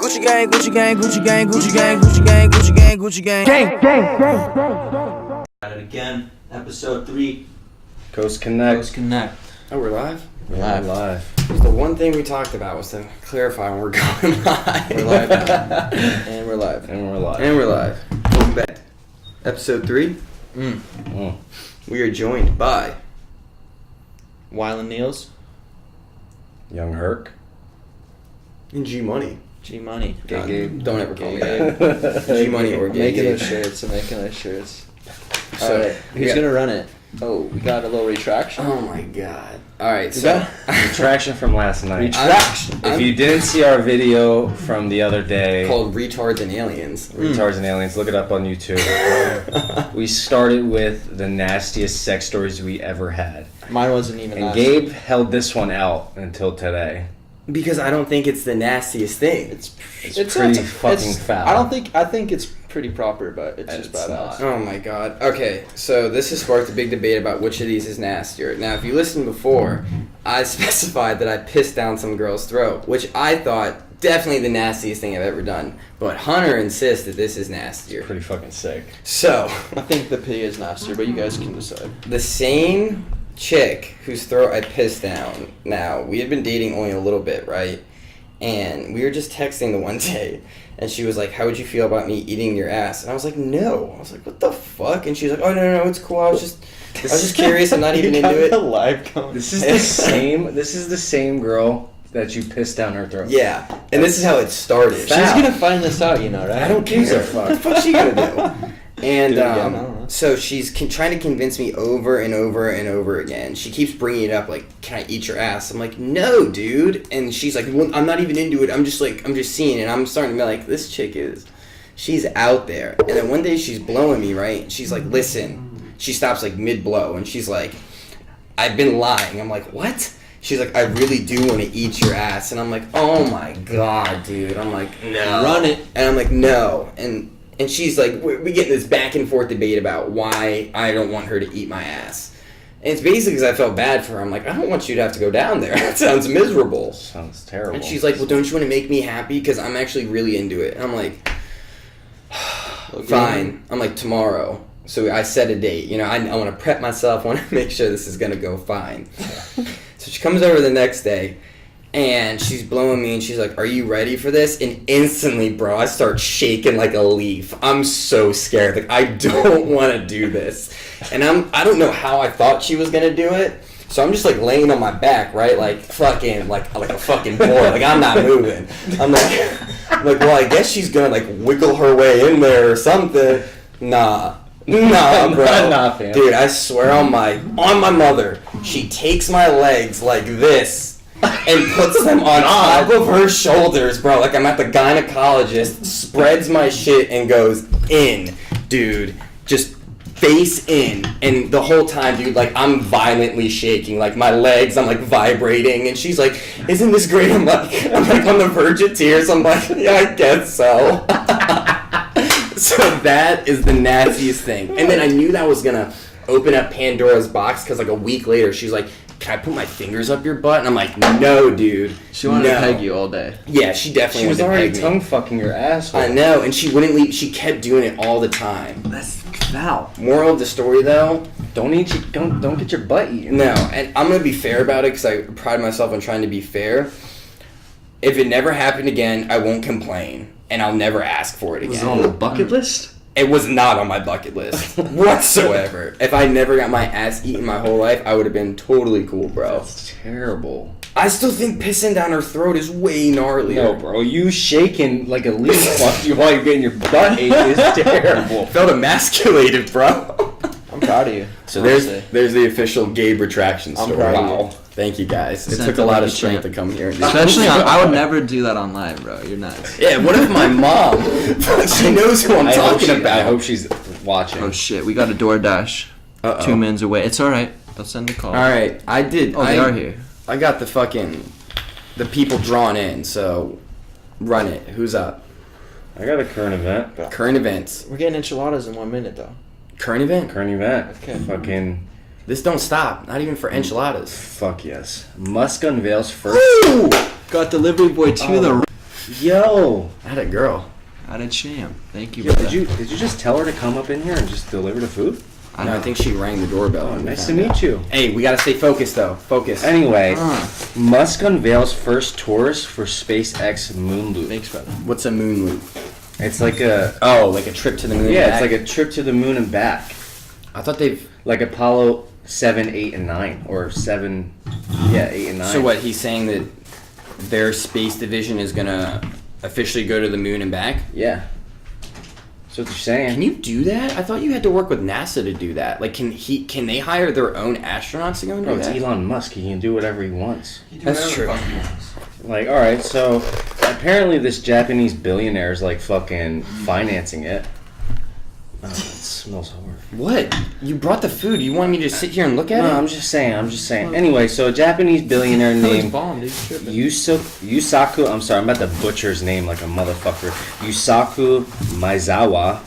Gucci gang, Gucci gang, Gucci gang, Gucci gang, Gucci gang, Gucci gang, Gucci gang. At it again, episode 3. Coast Connect. Coast Connect. Oh, we're live? We're live. The one thing we talked about was to clarify when we're going live. We're live now. And we're live. And we're live. And we're live. Welcome back. Episode 3. We are joined by Wyland Niels. Young Herc. and G Money. G Money. God, Gabe. don't ever call me Gabe. that. G Money or Gabe. Making those shirts. I'm making those shirts. So, Alright, who's gonna run it? Oh, we got a little retraction. Oh my god. Alright, Is so. that- Retraction from last night. Retraction. If you didn't see our video from the other day, Called Retards and Aliens. Retards and Aliens, look it up on YouTube. We started with the nastiest sex stories we ever had. Mine wasn't even And that. Gabe held this one out until today. Because I don't think it's the nastiest thing. It's pretty fucking foul. I think it's pretty proper, but it's just It's badass. not. Oh my god. Okay, so this has sparked a big debate about which of these is nastier. Now, if you listened before, I specified that I pissed down some girl's throat, which I thought definitely the nastiest thing I've ever done. But Hunter insists that this is nastier. Pretty fucking sick. So, I think the pee is nastier, but you guys can decide. the same chick whose throat I pissed down, now, we had been dating only a little bit, right? And we were just texting the one day, and she was like, how would you feel about me eating your ass? And I was like, no. I was like, what the fuck? And she was like, oh, no, it's cool. I was just curious. I'm not even into it. Live going. This is the same. This is the same girl that you pissed down her throat. Yeah, and this is how it started. She's gonna find this out, you know, right? I don't care. What the fuck's she gonna do? And Do it again, I don't know. so she's trying to convince me over and over and over again. She keeps bringing it up, like, can I eat your ass? I'm like, no, dude. And she's like, well, I'm not even into it. I'm just seeing it. I'm starting to be like, this chick she's out there. And then one day she's blowing me, right? And she's like, listen. She stops, like, mid-blow, and she's like, I've been lying. I'm like, what? She's like, I really do want to eat your ass. And I'm like, oh my god, dude. I'm like, no. Run it. And I'm like, no. And she's like, we get this back and forth debate about why I don't want her to eat my ass. And it's basically because I felt bad for her. I'm like, I don't want you to have to go down there. That sounds miserable. Sounds terrible. And she's like, well, don't you want to make me happy? Because I'm actually really into it. And I'm like, fine. I'm like, tomorrow. So I set a date. You know, I want to prep myself. I want to make sure this is going to go fine. So she comes over the next day. And she's blowing me, and she's like, are you ready for this? And instantly, bro, I start shaking like a leaf. I'm so scared. Like, I don't want to do this. And I don't know how I thought she was going to do it. So I'm just, like, laying on my back, right? Like, fucking, like a fucking boy. Like, I'm not moving. I'm like, well, I guess she's going to, like, wiggle her way in there or something. Nah, bro. Nah, fam. Dude, I swear on my mother, she takes my legs like this and puts them on top of her shoulders, bro. Like I'm at the gynecologist, spreads my shit and goes in, dude. Just face in. And the whole time, dude, like I'm violently shaking. Like my legs, I'm like vibrating. And she's like, isn't this great? I'm like on the verge of tears. I'm like, yeah, I guess so. So that is the nastiest thing. And then I knew that was gonna open up Pandora's box because like a week later, she's like, can I put my fingers up your butt? And I'm like, no, dude. She wanted to peg you all day. Yeah, she definitely She was wanted already to peg tongue me. fucking your asshole. I know, and she wouldn't leave. She kept doing it all the time. That's foul. Moral of the story, though, Don't get your butt eaten. no. And I'm gonna be fair about it because I pride myself on trying to be fair. If it never happened again, I won't complain, and I'll never ask for it again. Was it on the bucket list? It was not on my bucket list whatsoever. If I never got my ass eaten my whole life, I would have been totally cool, bro. That's terrible. I still think pissing down her throat is way gnarlier. No, bro. You shaking like a leaf while you're getting your butt ate is terrible. Felt emasculated, bro. I'm proud of you. So honestly. there's the official Gabe retraction I'm story. proud of you. Wow. Thank you guys. It Sent took a the lot of lucky strength champ. to come here. Especially I would never do that online, bro. You're nuts. Yeah, what if my mom, she knows who I'm talking about. I hope she's watching. Oh shit, we got a DoorDash. Uh-oh. 2 minutes away. It's alright. They'll send a call. Alright, I did. Oh, they are here. I got the people drawn in, so run it. Who's up? I got a current event. Current events. We're getting enchiladas in 1 minute, though. Current event? Current event. Okay. Fucking. This don't stop. Not even for enchiladas. Fuck yes. Musk unveils first. Woo! Got delivery boy to the Yo. I had a girl. How did Sham? Thank you. Yo, brother. did you just tell her to come up in here and just deliver the food? I think she rang the doorbell. Oh, and we nice to found out. meet you. Hey, we gotta stay focused though. Focus. Anyway, Musk unveils first tours for SpaceX moon loop. Thanks, brother. What's a moon loop? It's like a Like a trip to the moon. yeah, and it's back? like a trip to the moon and back, I thought they've. like Apollo 7, 8, and 9, or 7, 8 and 9. So what? He's saying that their space division is gonna officially go to the moon and back. Yeah. That's what you're saying. Can you do that? I thought you had to work with NASA to do that. Like, can they hire their own astronauts to go and do Bro, it's that? Elon Musk. He can do whatever he wants. That's true. Like, all right, so apparently this Japanese billionaire is like fucking financing it. Oh, it smells horrible. What? You brought the food. You want me to sit here and look at No, it? I'm just saying. Anyway, so a Japanese billionaire named bomb, dude. Tripping. Yusaku, I'm sorry, I'm about to butcher his name like a motherfucker. Yusaku Maezawa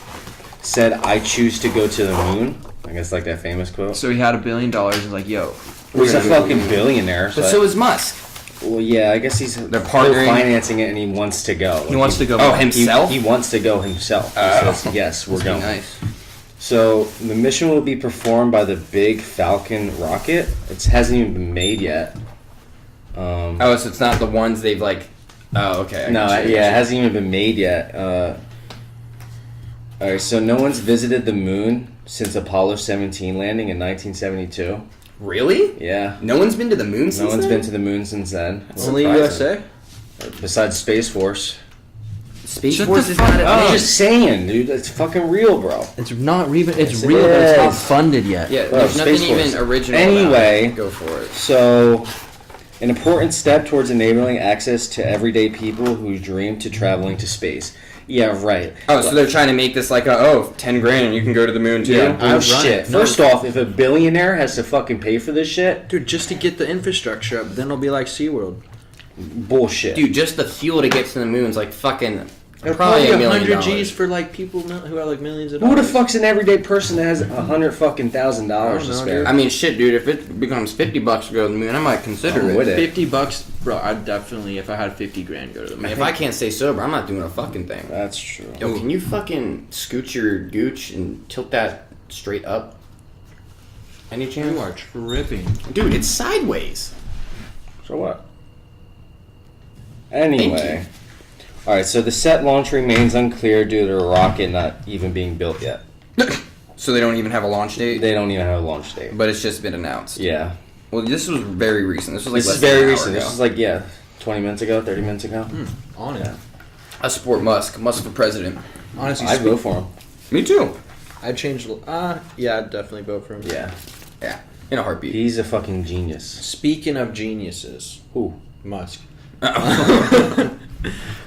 said, "I choose to go to the moon." I guess like that famous quote. So he had $1 billion and like, yo, He's a fucking billionaire. But so is Musk. Well, yeah, I guess they're partnering. financing it, and he wants to go. he wants to go. Oh, back. himself? He wants to go himself. He says, yes, we're Must be going. nice. So the mission will be performed by the Big Falcon rocket. It hasn't even been made yet. Oh, so it's not the ones they've like. Oh, okay. I No, get you. yeah, it hasn't even been made yet. All right, so no one's visited the moon since Apollo 17 landing in 1972. Really? Yeah, No one's been to the moon since no one's then? been to the moon since then. Only surprising. USA. Besides Space Force. Space Shut Force the is fuck not. up. I'm just saying, dude. It's fucking real, bro. It's not even. It's Yes, it real, but it's not is. funded yet. Yeah, Bro, there's nothing Space Force. even original. Anyway. about it. Go for it. So, an important step towards enabling access to everyday people who dream to traveling to space. Yeah, right. Oh, so they're trying to make this like 10 grand and you can go to the moon too? Yeah, I would run bullshit. it. No. First off, if a billionaire has to fucking pay for this shit, Dude, just to get the infrastructure up, then it'll be like SeaWorld. bullshit. Dude, just the fuel to get to the moon's like fucking It'll probably $1 million. 100 G's for like people who are like millions of Who dollars. the fuck's an everyday person that has $100,000 to know, spare? dude. I mean, shit, dude. If it becomes $50 to go to the moon, I might consider I'm it. with it. $50, bro. I'd definitely, if I had 50 grand, go to the I moon. mean, if I can't stay sober, I'm not doing a fucking thing. That's true. Yo, can you fucking scoot your gooch and tilt that straight up? Any chance? You are tripping. Dude, it's sideways. So what? Anyway. Alright, so the set launch remains unclear due to a rocket not even being built yet. So they don't even have a launch date? They don't even have a launch date. But it's just been announced. Yeah. Well, this was very recent. This was like This less is than very an hour recent. ago. This is like, 20 minutes ago, 30 minutes ago. On it. Yeah. I support Musk. Musk for president. Honestly, I'd vote for him. Me too. I'd change. Yeah, I'd definitely vote for him. Yeah. Yeah, in a heartbeat. He's a fucking genius. Speaking of geniuses, Who? Musk.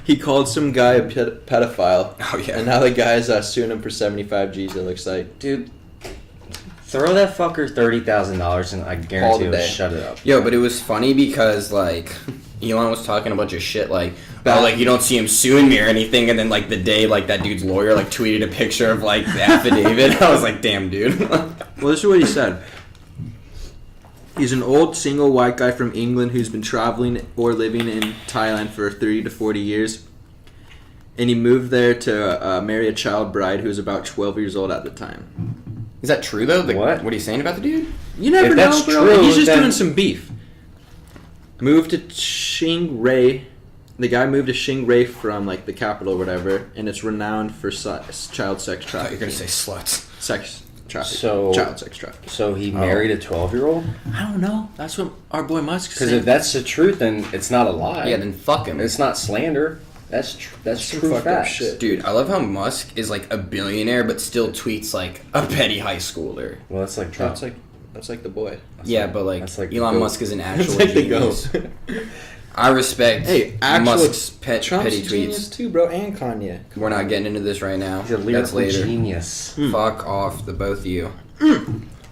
He called some guy a pedophile. Oh, yeah. And now the guy's suing him for 75 G's. It looks like. Dude, throw that fucker $30,000 and I guarantee he'll today. shut it up. Yo, but it was funny because, like, Elon was talking a bunch of shit, like, oh, like, you don't see him suing me or anything, and then, like, the day, like, that dude's lawyer, like, tweeted a picture of, like, the affidavit. I was like, damn, dude. Well, this is what he said. He's an old single white guy from England who's been traveling or living in Thailand for 30 to 40 years. And he moved there to marry a child bride who was about 12 years old at the time. Is that true, though? What? What are you saying about the dude? You never If know, that's bro. true, He's just then- doing some beef. Moved to Chiang The guy moved to Chiang from, like, the capital or whatever, and it's renowned for child sex I thought you trafficking. were going to say sluts. Sex trafficking. So- child sex trafficking. So he married a 12-year-old? I don't know. That's what our boy Musk Because said. if that's the truth, then it's not a lie. Yeah, then fuck him. It's not slander. That's some true fucked up facts. shit. Dude, I love how Musk is, like, a billionaire, but still tweets, like, a petty high schooler. Well, that's like Trump. That's like the boy. Yeah, but, like, that's like the Elon goat. Musk is an That's actual like the genius. goat. I respect Hey, actual Musk's Trump's petty genius tweets. too, bro, and Kanye. We're not getting into this right now. He's a That's lyrical later. genius. Fuck off, the both of you.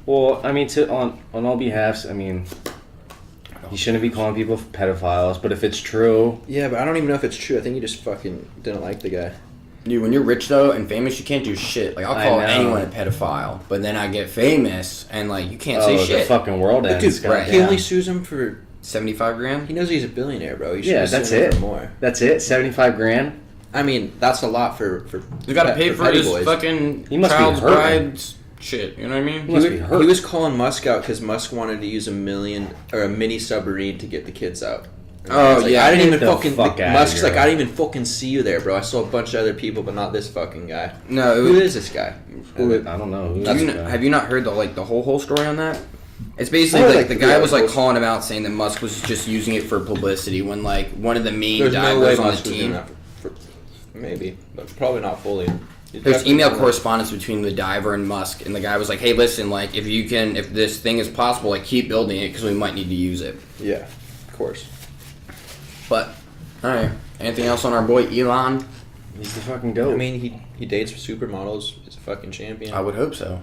Well, I mean, on all behalfs, I mean, you shouldn't be calling people pedophiles, but if it's true, Yeah, but I don't even know if it's true. I think he just fucking didn't like the guy. Dude, when you're rich though and famous, you can't do shit. Like I'll I call know. anyone a pedophile, but then I get famous and like you can't oh, say the shit. fucking world ends. Dude, goddamn. he only sues him for 75 grand. He knows he's a billionaire, bro. He should Yeah, be that's suing him it. for more. That's it. 75 grand. I mean, that's a lot for You gotta pay for petty his boys. fucking He must be child's hurting. bride's shit. You know what I mean? He must be hurt. He was calling Musk out because Musk wanted to use a mini submarine to get the kids out. And Oh, he's like, yeah, I didn't get even the fucking. fuck outta Musk's here. like, I didn't even fucking see you there, bro. I saw a bunch of other people, but not this fucking guy. No, Who is this guy? I don't know. Who's Have you, this guy? have you not heard the whole story on that? It's basically Oh, like like, the guy yeah, was like post- calling him out, saying that Musk was just using it for publicity when like one of the main There's no way divers on the Musk was doing team. that. Maybe, but probably not fully. He's There's definitely email doing correspondence between the diver and Musk, and the guy was like, "Hey, listen, like if this thing is possible, like keep building it because we might need to use it." that. Yeah, of course. But all right, anything else on our boy Elon? He's the fucking goat. I mean, he dates supermodels. He's a fucking champion. I would hope so.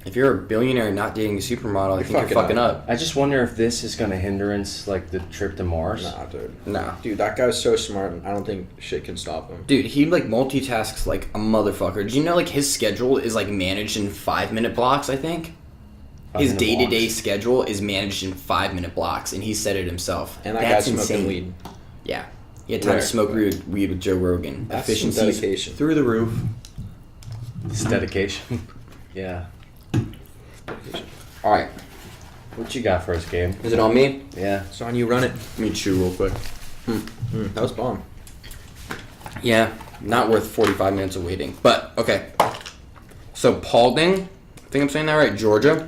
If you're a billionaire not dating a supermodel, I You're think you're fucking fucking up. I just wonder if this is gonna hindrance like the trip to Mars. Nah, dude. Nah. Dude, that guy's so smart. I don't think shit can stop him. Dude, he like multitasks like a motherfucker. Did you know like his schedule is like managed in 5-minute blocks? I think his 5-minute day-to-day blocks. schedule is managed in 5-minute blocks, and he said it himself. And that That's guy's smoking insane. weed. Yeah, he had time Rare. to smoke weed with Joe Rogan. That's some Efficiency's dedication. through the roof. It's dedication. Yeah. All right, What you got for us, Gabe? is it on me? Yeah. It's on you, run it. Let me chew real quick. That was bomb. Yeah, not worth 45 minutes of waiting. But okay, so Paulding, I think I'm saying that right, Georgia.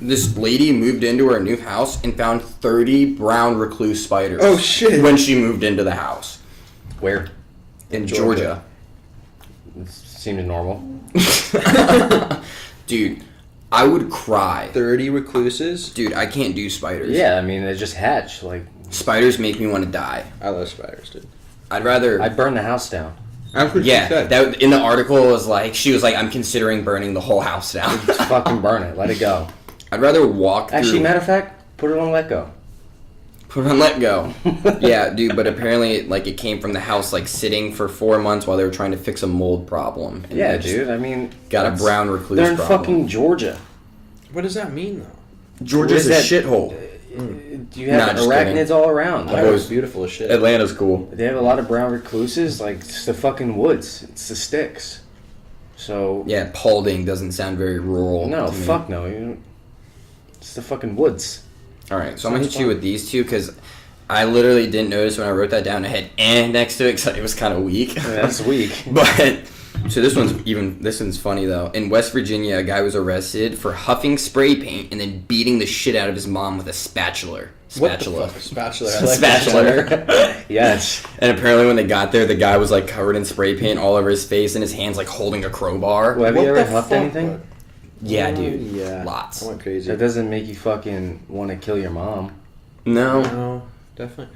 This lady moved into her new house and found 30 brown recluse spiders. Oh, shit. When she moved into the house Where? in Georgia. It seemed normal. Dude, I would cry. 30 recluses. Dude, I can't do spiders. Yeah, I mean they just hatch. Like Spiders make me want to die. I love spiders, dude. I'd rather. I'd burn the house down. That's what yeah, she said. that in the article was like she was like, I'm considering burning the whole house down. Just fucking burn it. Let it go. I'd rather walk through. Actually, matter of fact, put it on let go. Put on let go. Yeah, dude, but apparently, like, it came from the house, like, sitting for 4 months while they were trying to fix a mold problem. And Yeah, they just dude. I mean, Got a that's- brown recluse They're in problem. fucking Georgia. What does that mean, though? Georgia's a What is shithole. You have Nah, just arachnids kidding. all around. That was beautiful as shit. Atlanta's cool. They have a lot of brown recluses. Like it's the fucking woods. It's the sticks. So Yeah, Paulding doesn't sound very rural. no, to me. fuck no. It's the fucking woods. Alright, so I'm gonna Sounds hit you fun. with these two because I literally didn't notice when I wrote that down. I had "and" next to it because it was kind of weak. Yeah, that's weak. But so this one's funny though. In West Virginia, a guy was arrested for huffing spray paint and then beating the shit out of his mom with a spatula. What the fuck? Spatula. I like Spatula. Yes. And apparently, when they got there, the guy was like covered in spray paint all over his face, and his hands like holding a crowbar. Well, have What you ever the huffed fuck, anything? bud? Yeah, dude. Yeah. Lots. I went crazy. That doesn't make you fucking want to kill your mom. No, No, definitely.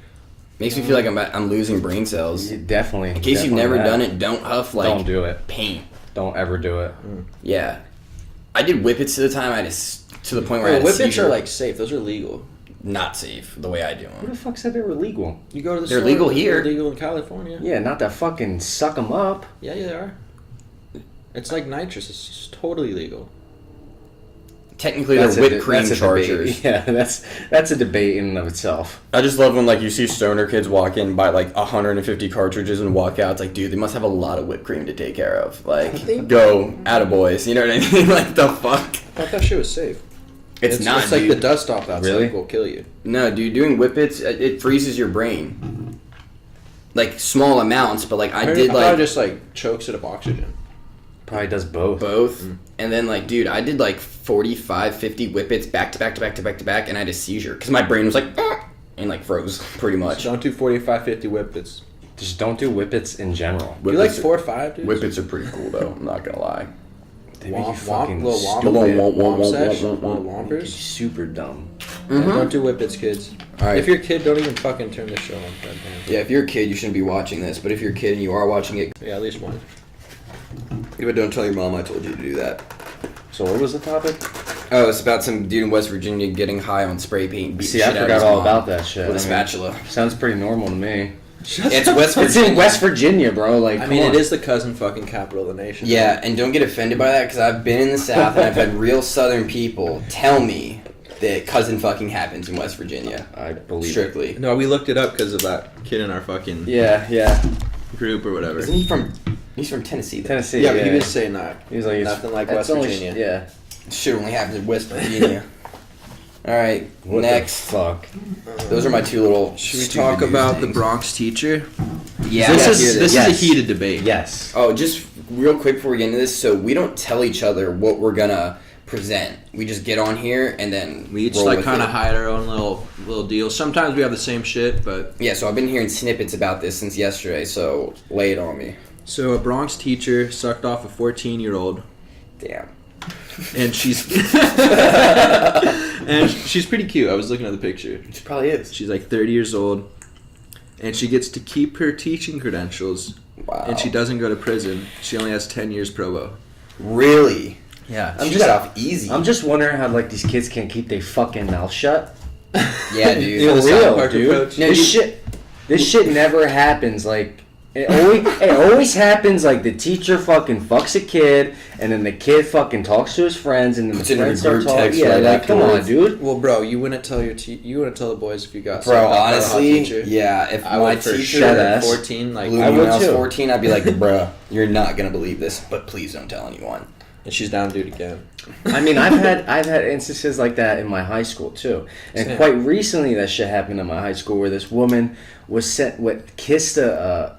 makes me feel like I'm losing brain cells. You definitely. In case you've never done it, don't huff like Don't do it. paint. Don't ever do it. Yeah, I did whippets to the time. I just to the point where I had a Whippets seizure. are like safe. Those are legal. Not safe the way I do Who them. the fuck said they were legal? You go to the They're store, legal they're here. legal in California. Yeah, not to fucking suck them up. Yeah, they are. It's like nitrous. It's just totally legal. Technically, they're whipped cream that's a chargers. debate. Yeah, that's a debate in and of itself. I just love when like you see stoner kids walk in, buy like 150 cartridges and walk out. It's like, dude, they must have a lot of whipped cream to take care of. Like, go, attaboys. You know what I mean? Like, the fuck? I thought that shit was safe. It's not, It's like dude. the dust off outside Really? will kill you. No, dude, doing whippets, it freezes your brain. Like, small amounts, but like, I did thought it like just like chokes it up oxygen. Probably does both. both. And then like, dude, I did like 45, 50 whippets back to back to back to back to back, and I had a seizure. Because my brain was like, and like froze, pretty much. Don't do 45, 50 whippets. Just don't do whippets in general. You like Whippets 4 or 5, dude? Whippets are pretty cool, though. I'm not gonna lie. They make you Womp, fucking little womp, stupid. womp sesh, little Make you wompers. super dumb. Yeah, don't do whippets, kids. Alright. If you're a kid, don't even fucking turn this show on. Goddamn. Yeah, if you're a kid, you shouldn't be watching this. But if you're a kid and you are watching it, Yeah, at least one. but don't tell your mom I told you to do that. So what was the topic? Oh, it's about some dude in West Virginia getting high on spray paint. and beating See, the I shit out of forgot his all mom about that shit. with a I mean, spatula. Sounds pretty normal to me. It's West It's Virginia. in West Virginia, bro. Like, I come mean, on. it is the cousin fucking capital of the nation. Yeah, and don't get offended by that because I've been in the South and I've had real Southern people tell me that cousin fucking happens in West Virginia. I believe Strictly. No, we looked it up because of that kid in our fucking Yeah. group or whatever. Isn't he from? He's from Tennessee. Though. Tennessee. Yeah, but he was saying that. He was like, Nothing like that's West only Virginia. Yeah. Shit only happens in West Virginia. All right, What next. the fuck? Those are my two little. Should we stupid talk news about the things. Bronx teacher? Yeah. This let's is hear a heated debate. Yes. Oh, just real quick before we get into this, so we don't tell each other what we're gonna present. We just get on here and then We each roll like with kind of it. hide our own little deals. Sometimes we have the same shit, but Yeah, so I've been hearing snippets about this since yesterday. So lay it on me. so a Bronx teacher sucked off a 14-year-old, Damn. and she's and she's pretty cute. I was looking at the picture. She probably is. She's like 30 years old, and she gets to keep her teaching credentials, Wow. and she doesn't go to prison. She only has 10 years probo. Really? Yeah. She got off easy. I'm just wondering how like these kids can't keep their fucking mouth shut. Yeah, dude. You know, the For South real, Park dude. approach? No, This shit never happens. Like it always happens. Like the teacher fucking fucks a kid, and then the kid fucking talks to his friends, and then Puts the it in a friends start group talking. text Yeah, right like come on, afterwards. dude. Well, bro, you wouldn't tell you wouldn't tell the boys if you got Bro, sucked off by a hot honestly, teacher. yeah. If I my would for teacher sure Shut at ass. 14, like, blew I me would when I was too. 14, I'd be like, bruh, you're not gonna believe this, but please don't tell anyone. and she's down to do it again. I mean, I've had instances like that in my high school too, and Same. quite recently that shit happened in my high school where this woman was kissed a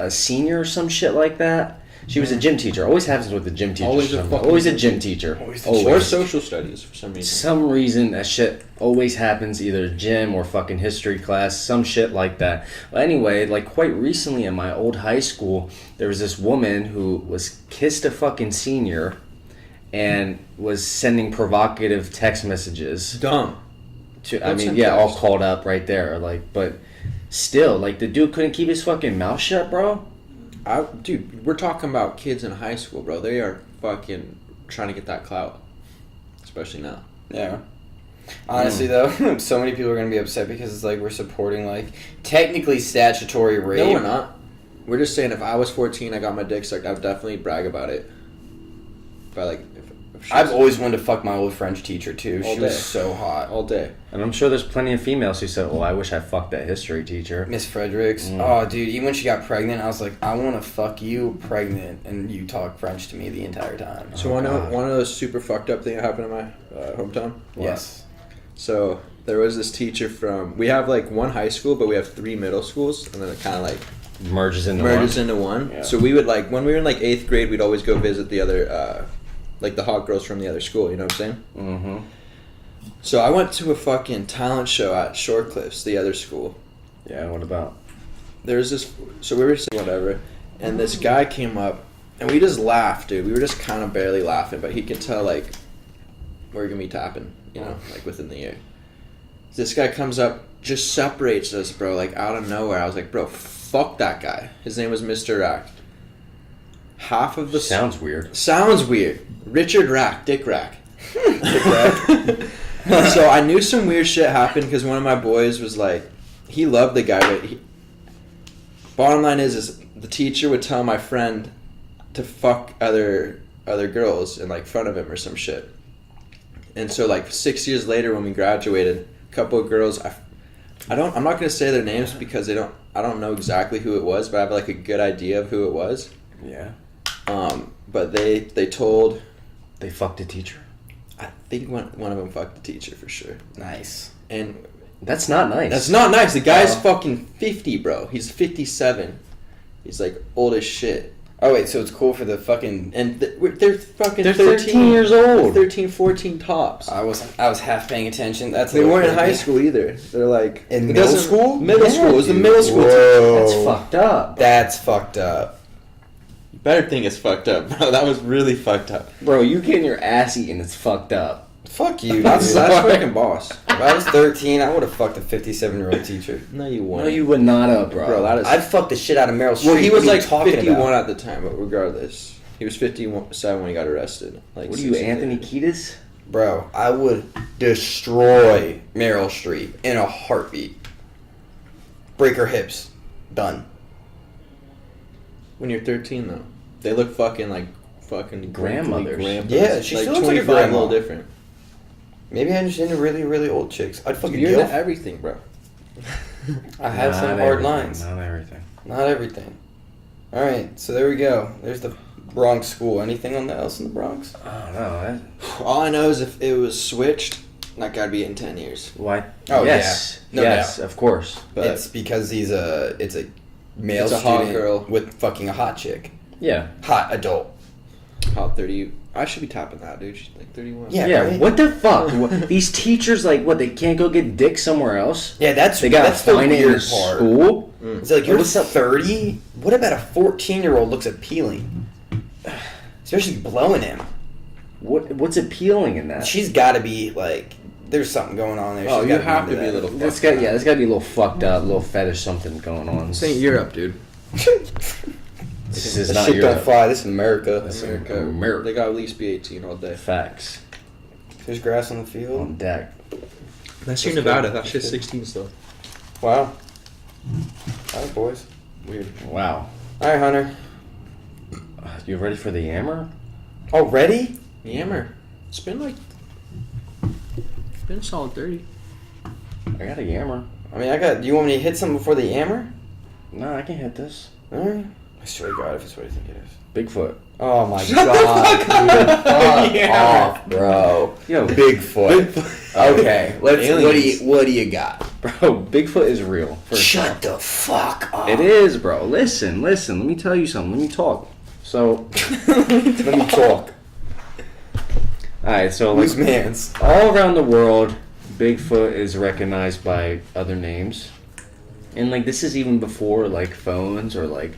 senior or some shit like that. She was a gym teacher. Always happens with the gym teacher. Always a fucking always a gym gym teacher. Always the Always. Or social studies for some reason. Some reason that shit always happens, either gym or fucking history class, some shit like that. But anyway, like quite recently in my old high school, there was this woman who was kissed a fucking senior and was sending provocative text messages Dumb. to, I Don't mean, send yeah, all text. called up right there. Like, but still, like the dude couldn't keep his fucking mouth shut, bro. Dude, we're talking about kids in high school, bro. They are fucking trying to get that clout. Especially now. Yeah. Honestly, though, so many people are gonna be upset because it's like we're supporting like technically statutory rape. No, we're not. We're just saying if I was 14, I got my dick sucked, I'd definitely brag about it. But like, if she I've was- always wanted to fuck my old French teacher too. All She was day. so hot. all day. And I'm sure there's plenty of females who said, "Oh, I wish I fucked that history teacher." Miss Fredericks. Oh, dude, even when she got pregnant, I was like, I want to fuck you pregnant, and you talk French to me the entire time. So one of those super fucked up thing that happened in my hometown. Yes. So there was this teacher from. We have like one high school, but we have 3 middle schools, and then it kind of like Merges into merges one. into one. Yeah. So we would like when we were in like 8th grade, we'd always go visit the other, like the hot girls from the other school. You know what I'm saying? Mm-hmm. So I went to a fucking talent show at Shore Cliffs, the other school. Yeah. What about? There's this. So we were saying whatever, and this guy came up, and we just laughed, dude. We were just kind of barely laughing, but he could tell like we're gonna be tapping, you know, like within the year. This guy comes up, just separates us, bro, like out of nowhere. I was like, bro, fuck that guy. His name was Mr. Rack. Half of the Sounds weird. sounds weird. Richard Rack, Dick Rack. So I knew some weird shit happened because one of my boys was like, he loved the guy, but bottom line is the teacher would tell my friend to fuck other girls in like front of him or some shit. And so like 6 years later when we graduated, a couple of girls, I'm not gonna say their names because I don't know exactly who it was, but I have like a good idea of who it was. Yeah. But they told, They fucked a teacher. I think one of them fucked the teacher for sure. Nice. And That's not nice. that's not nice. The guy's fucking 50, bro. He's 57. He's like old as shit. Oh wait, so it's cool for the fucking. And they're fucking They're 13 13 years old. 13, 14 tops. I was half paying attention. That's a They little weren't in high creepy. school either. They're like In it middle doesn't- school? Middle Yeah, school. It was the dude. middle school. Whoa. That's fucked up. That's fucked up. You better think it's fucked up, bro. That was really fucked up. Bro, you getting your ass eaten, it's fucked up. Fuck you. That's dude. fucking boss. If I was 13, I would have fucked a 57-year-old teacher. No, you No, won't. you would not have, bro. Bro, that is. I'd fuck the shit out of Meryl Streep. Well, he What was are you like talking 51 about? at the time, but regardless, he was 57 when he got arrested. Like, What are you, 6 years Anthony later. Kiedis? Bro, I would destroy Meryl Streep in a heartbeat. Break her hips. Done. When you're 13, though, they look fucking like fucking Grandmothers. grandpas. Yeah, she like still looks like a 25, a little grandma. different. Maybe I'm just into really, really old chicks. I'd fucking You're go. into everything, bro. I have some Not hard everything, lines. Not everything. Not everything. All right, so there we go. There's the Bronx school. Anything else in the Bronx? Oh no. All I know is if it was switched, that gotta be in 10 years. Why? Oh, yes. yeah. No yes, of course. But It's because it's a male It's a hot student girl. with fucking a hot chick. yeah. Hot adult. Hot 30. I should be tapping that, dude. She's like 31. Yeah, Yeah, right? what the fuck? These teachers, like, what, they can't go get dick somewhere else? Yeah, that's They got that's to the find it in weird a part. school? It's like, you're What's up? 30? What about a 14-year-old looks appealing? Especially blowing him. What's appealing in that? She's got to be, like, there's something going on there. Oh, She's you gotta have to into be a that. little That's fucked got, up. that's got to be a little fucked up, a little fetish something going on. This ain't Europe, dude. This is That not shit your don't fly. This is America. America. They gotta at least be 18 all day. Facts There's grass on the field. on deck. That's That's Nevada. good. That shit's 16 still. Wow. All right, boys. Weird. Wow. All right, Hunter. You ready for the yammer? Already? Yammer. It's been like. It's been a solid 30. I got a yammer. I mean, do you want me to hit something before the hammer? No, I can hit this. All right. I swear to God, if it's what I think it is. Bigfoot. Oh my God, dude. Fuck off, bro. Yo, Bigfoot. Okay, let's. Aliens. What do you got? bro, Bigfoot is real. First Shut off. the fuck up. It is, bro. Listen. Let me tell you something. Let me talk. So, Let me talk. alright, so Who's like man's? all around the world, Bigfoot is recognized by other names. And like this is even before like phones or like,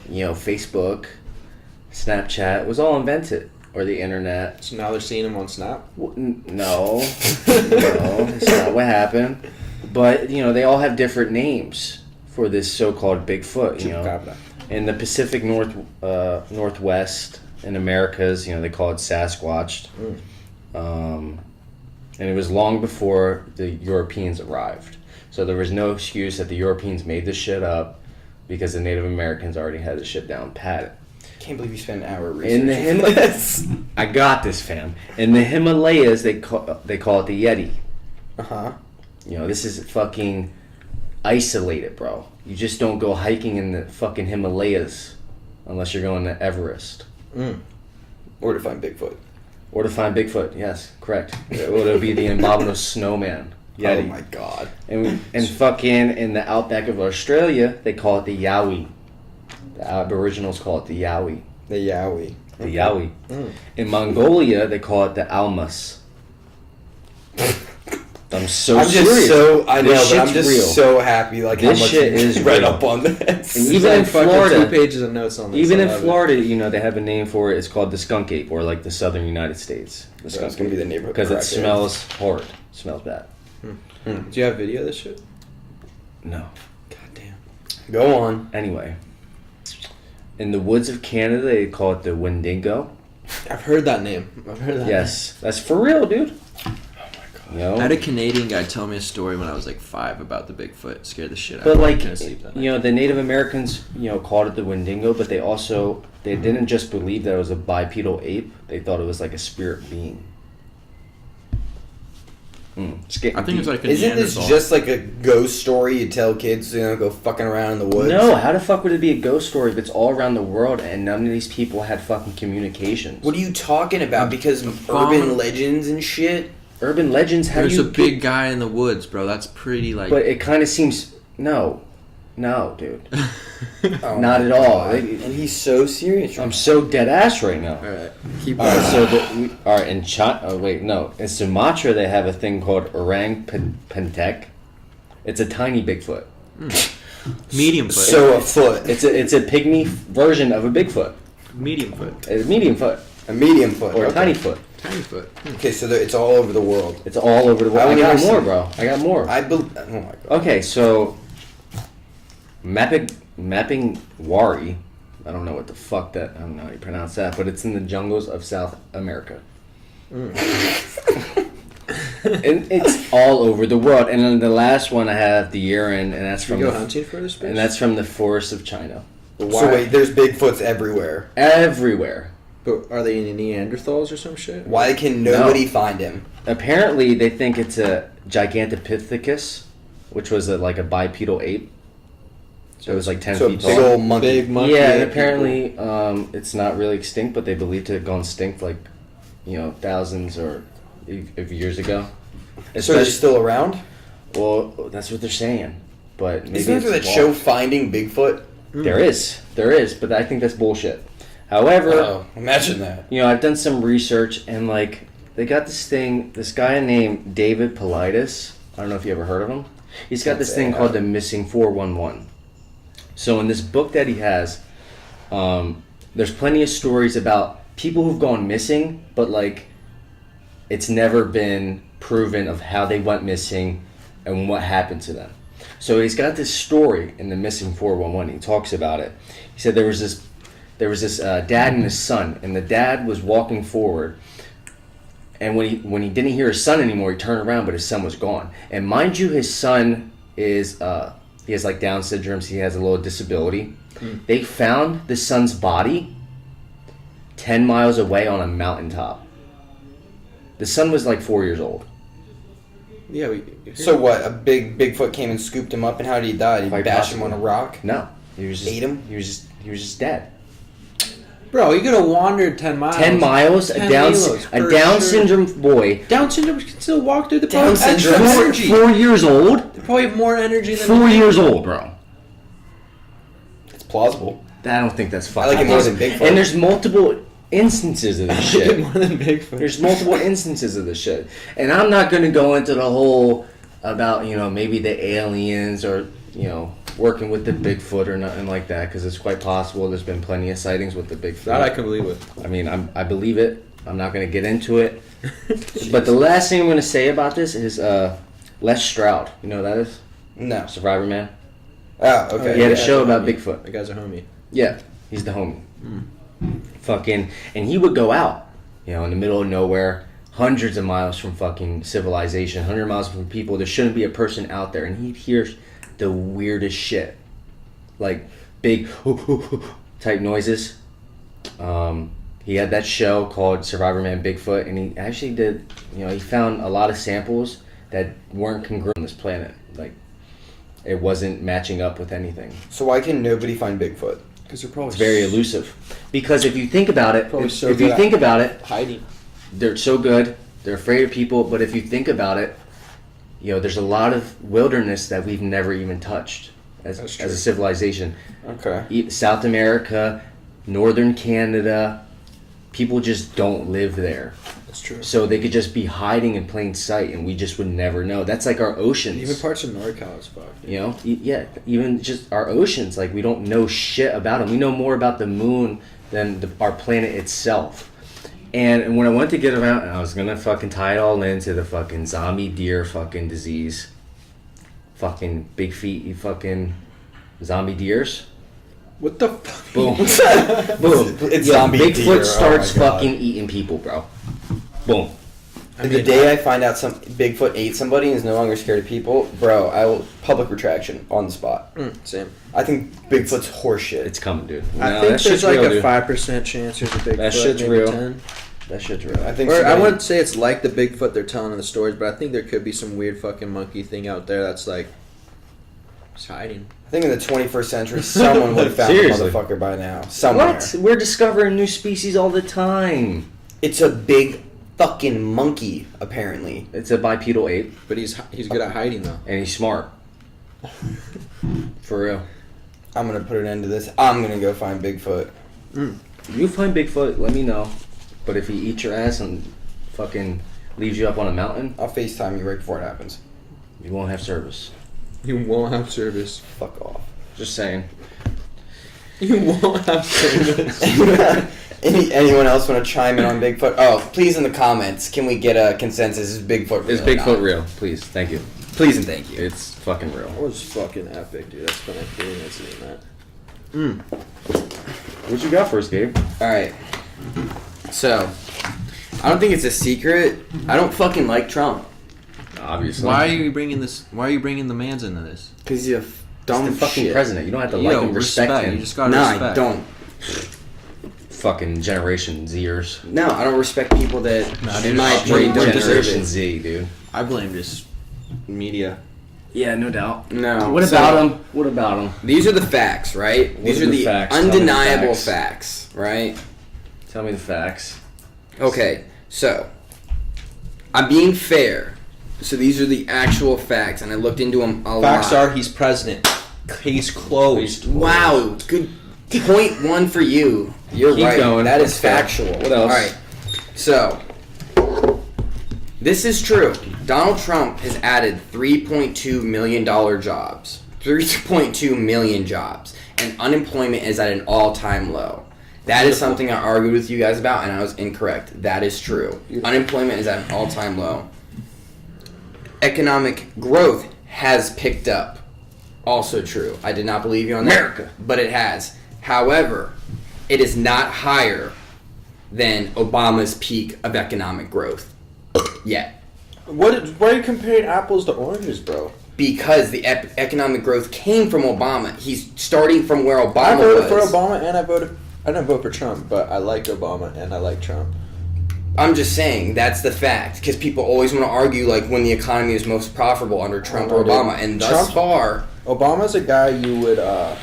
Facebook, Snapchat was all invented. Or the internet. So now they're seeing him on Snap. No. No, that's not what happened. But, they all have different names for this so-called Bigfoot, Chupacabra. In the Pacific Northwest, in Americas, they call it Sasquatch. And it was long before the Europeans arrived. So there was no excuse that the Europeans made this shit up because the Native Americans already had this shit down pat. Can't believe you spent an hour In the researching this. I got this, fam. In the Himalayas, they call it the Yeti. Uh-huh. This is fucking isolated, bro. You just don't go hiking in the fucking Himalayas unless you're going to Everest. Or to find Bigfoot. Or to find Bigfoot, yes, correct. Or to be the abominable snowman. Yeti. Oh my God. And fucking in the outback of Australia, they call it the Yowie. The Aboriginals call it the Yowie. The Yowie. The Yowie. In Mongolia, they call it the Almas. I'm so serious. I know, This but I'm shit's just real. so happy, like, This how much shit you is read real. up on this. And even in Florida, 2 pages of notes on this. even I in love it. Florida, they have a name for it. It's called the skunk ape, or like the southern United States. The So it's gonna be the neighborhood because it crackhead. smells horrid. Smells bad. Do you have video of this shit? No. God damn. Go on. Anyway, in the woods of Canada, they call it the Wendigo. I've heard that name. I've heard that. Yes, that's for real, dude. I had a Canadian guy tell me a story when I was like 5 about the Bigfoot. It scared the shit out But of me. I like, couldn't sleep that night. the Native Americans, called it the Wendigo, but they didn't just believe that it was a bipedal ape. They thought it was like a spirit being. I think it's like a Isn't this Neanderthal. just like a ghost story you tell kids, go fucking around in the woods? No, how the fuck would it be a ghost story if it's all around the world and none of these people had fucking communications? What are you talking about? Because urban legends and shit? Urban legends, how There's do you a big guy in the woods, bro. That's pretty like. But it kind of seems... No, dude. Oh Not my at all. God. And he's so serious. I'm so dead ass right now. Alright, keep All right, going. so in China, in Sumatra they have a thing called orang pentek. It's a tiny Bigfoot. Medium foot. So a foot. It's a pygmy version of a Bigfoot. medium foot. A medium foot A medium foot. or a okay. tiny foot. Tiny foot. Okay, so it's all over the world. It's all over the world. I I would got have more, some- bro. I got more. Oh my God. Okay, so mapping Wari. I don't know what the fuck that. I don't know how you pronounce that, but it's in the jungles of South America. And it's all over the world. And then the last one I have the urine, and that's You from go the, hunting for this bitch? and that's from the forests of China. So wait, there's Bigfoots everywhere. Everywhere. But are they Neanderthals or some shit? Why can nobody find him? Apparently, they think it's a Gigantopithecus, which was like a bipedal ape. So it was like 10 So a feet big tall. old monkey. Big monkey. Yeah, and ape apparently it's not really extinct, but they believe to have gone extinct like, thousands or of years ago. So he's still around? Well, that's what they're saying. But maybe Isn't there it's that show lost. Finding Bigfoot? There is, but I think that's bullshit. However, Oh, imagine that. I've done some research and like they got this guy named David Paulides. I don't know if you ever heard of him. He's got this thing called the Missing 411. So in this book that he has, there's plenty of stories about people who've gone missing, but like it's never been proven of how they went missing and what happened to them. So he's got this story in the Missing 411. He talks about it. He said there was this dad and his son, and the dad was walking forward, and when he didn't hear his son anymore, he turned around, but his son was gone. And mind you, his son is he has like Down syndrome, so he has a little disability. They found the son's body 10 miles away on a mountaintop. The son was like 4 years old. Yeah. So what? A Bigfoot came and scooped him up, and how did he die? Did he Quite bash him possibly. on a rock? No, he was just Ate him? He was just dead. Bro, you could have wandered 10 miles. 10 miles, 10 a Down miles, for Down sure. syndrome boy. Down syndrome can still walk through the Down extra syndrome? energy. 4 years old. They probably have more energy than 4 years old, bro. It's plausible. I don't think that's I fucking. like it more than Bigfoot. And there's multiple instances of this shit. more than Bigfoot. There's multiple instances of this shit, and I'm not gonna go into the whole about maybe the aliens or working with the Bigfoot or nothing like that, because it's quite possible. There's been plenty of sightings with the Bigfoot. That I can believe it. I mean, I believe it. I'm not gonna get into it. But the last thing I'm gonna say about this is Les Stroud. You know who that is? No. Survivor Man. Oh, okay. He had a Yeah, show that's a about homie. Bigfoot. That guy's a homie. Yeah, he's the homie. Fucking, and he would go out, in the middle of nowhere, hundreds of miles from fucking civilization, 100 miles from people. There shouldn't be a person out there, and he'd hear the weirdest shit, like big type noises. He had that show called Survivor Man Bigfoot, and he actually did, he found a lot of samples that weren't congruent on this planet. Like, it wasn't matching up with anything. So why can nobody find Bigfoot? Because they're probably It's very elusive. Because if you think about it, Probably if so you good at think about it, hiding. they're so good. They're afraid of people. But if you think about it, there's a lot of wilderness that we've never even touched as That's a true. civilization. Okay. South America, northern Canada, people just don't live there. That's true. So they could just be hiding in plain sight, and we just would never know. That's like our oceans. Even parts of NorCal is fucked. Yeah, even just our oceans, like we don't know shit about them. We know more about the moon than our planet itself. And when I went to get around, and I was gonna fucking tie it all into the fucking zombie deer fucking disease, fucking big feet, you fucking zombie deers. What the fuck? Boom, boom. It's Yo, zombie Bigfoot deer, oh starts my God. fucking eating people, bro. Boom. The day I find out some Bigfoot ate somebody and is no longer scared of people, bro, I will public retraction on the spot. Same. I think Bigfoot's horseshit. It's coming, dude. I No, think that shit's there's like real, a dude. 5% chance there's a Bigfoot. That shit's maybe real. 10. That shit's real. I think. Or I somebody- wouldn't say it's like the Bigfoot they're telling in the stories, but I think there could be some weird fucking monkey thing out there that's like just hiding. I think in the 21st century, someone would have found Seriously. the motherfucker by now. Somewhere. What? We're discovering new species all the time. It's a big fucking monkey, apparently. It's a bipedal ape, But he's good at hiding though. and he's smart. For real. I'm gonna put an end to this. I'm gonna go find Bigfoot. If you find Bigfoot, let me know. But if he eats your ass and fucking leaves you up on a mountain, I'll FaceTime you right before it happens. you won't have service. You won't have service. Fuck off. Just saying. You won't have service. Anyone else want to chime in on Bigfoot? Oh, please in the comments, can we get a consensus? Is Bigfoot real? Is or Bigfoot not? real? Please. Thank you. Please and thank you. It's fucking real. That was fucking epic, dude. That's funny feeling I seeing that. What you got for us, Gabe? Alright. So, I don't think it's a secret. I don't fucking like Trump. Obviously. Why are you bringing this? Why are you bringing the mans into this? Because he's a He's dumb the fucking shit. president. You don't have to like him, respect him. You just gotta Nah, respect. I don't. fucking Generation Zers. No, I don't respect people that, in my I'll opinion, don't deserve Generation it. Z, dude. I blame just media. Yeah, no doubt. No. What So, about them? What about them? These are the facts, right? These are are the the facts? Tell me the undeniable facts. facts, right? Tell me the facts. Okay, so I'm being fair. So these are the actual facts, and I looked into them a Facts lot. are he's president. Case closed. Wow, good point one for you. You're Keep right. going. That is Let's go. factual. What else? All right. So this is true. Donald Trump has added $3.2 million jobs. 3.2 million jobs. And unemployment is at an all-time low. That is something I argued with you guys about, and I was incorrect. That is true. Unemployment is at an all-time low. Economic growth has picked up. Also true. I did not believe you on that. America. But it has. However, it is not higher than Obama's peak of economic growth yet. Why are you comparing apples to oranges, bro? Because the economic growth came from Obama. He's starting from where Obama I voted was. for Obama and I didn't vote for Trump, but I liked Obama and I like Trump. I'm just saying that's the fact, because people always want to argue like when the economy was most profitable under Trump or dude. Obama, and thus far, Obama's a guy you would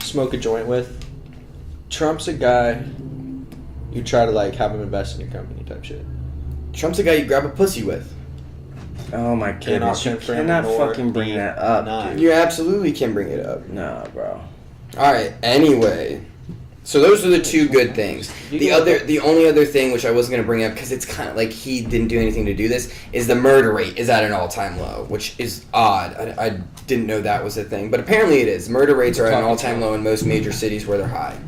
smoke a joint with. Trump's a guy you try to like have him invest in your company type shit. Trump's a guy you grab a pussy with. Oh my goodness, you confirm cannot nor fucking bring that up, deny. dude. You absolutely can bring it up. Nah, bro. All right. Anyway, so those are the two good things. The only other thing which I wasn't gonna bring up because it's kind of like he didn't do anything to do this is the murder rate is at an all-time low, which is odd. I didn't know that was a thing, but apparently it is. Murder rates are at an all-time low in most major cities where they're high.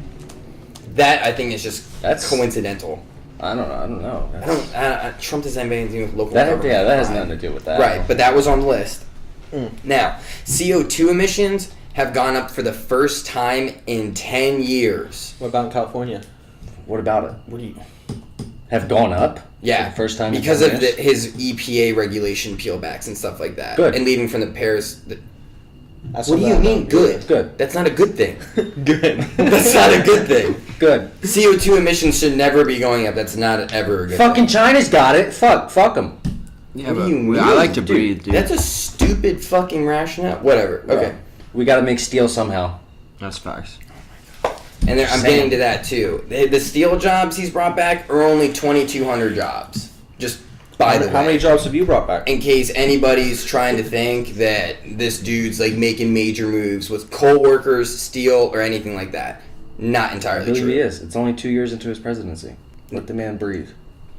That I think is just That's coincidental. I don't know. Trump doesn't have anything with local That government. yeah, that has nothing to do with that. Right, but that was on the list. Now, CO2 emissions have gone up for the first time in 10 years. What about in California? What about it? What do you have gone up? Yeah, For the first time in because 10 of years? his EPA regulation peelbacks and stuff like that. Good. And leaving from the Paris. That's What do you mean good? Good. That's not a good thing. Good. That's not a good thing. Good. CO2 emissions should never be going up. That's not ever a good Fucking thing. China's got it. Fuck them. Yeah, What but do you mean? I like to breathe, dude. That's a stupid fucking rationale. Whatever. Okay. We got to make steel somehow. That's facts. And I'm Same. getting to that too. The steel jobs he's brought back are only 2,200 jobs. Just by the way. How many jobs have you brought back? In case anybody's trying to think that this dude's like making major moves with coal workers, steel, or anything like that. Not I entirely believe true. he is. It's only 2 years into his presidency. Let the man breathe.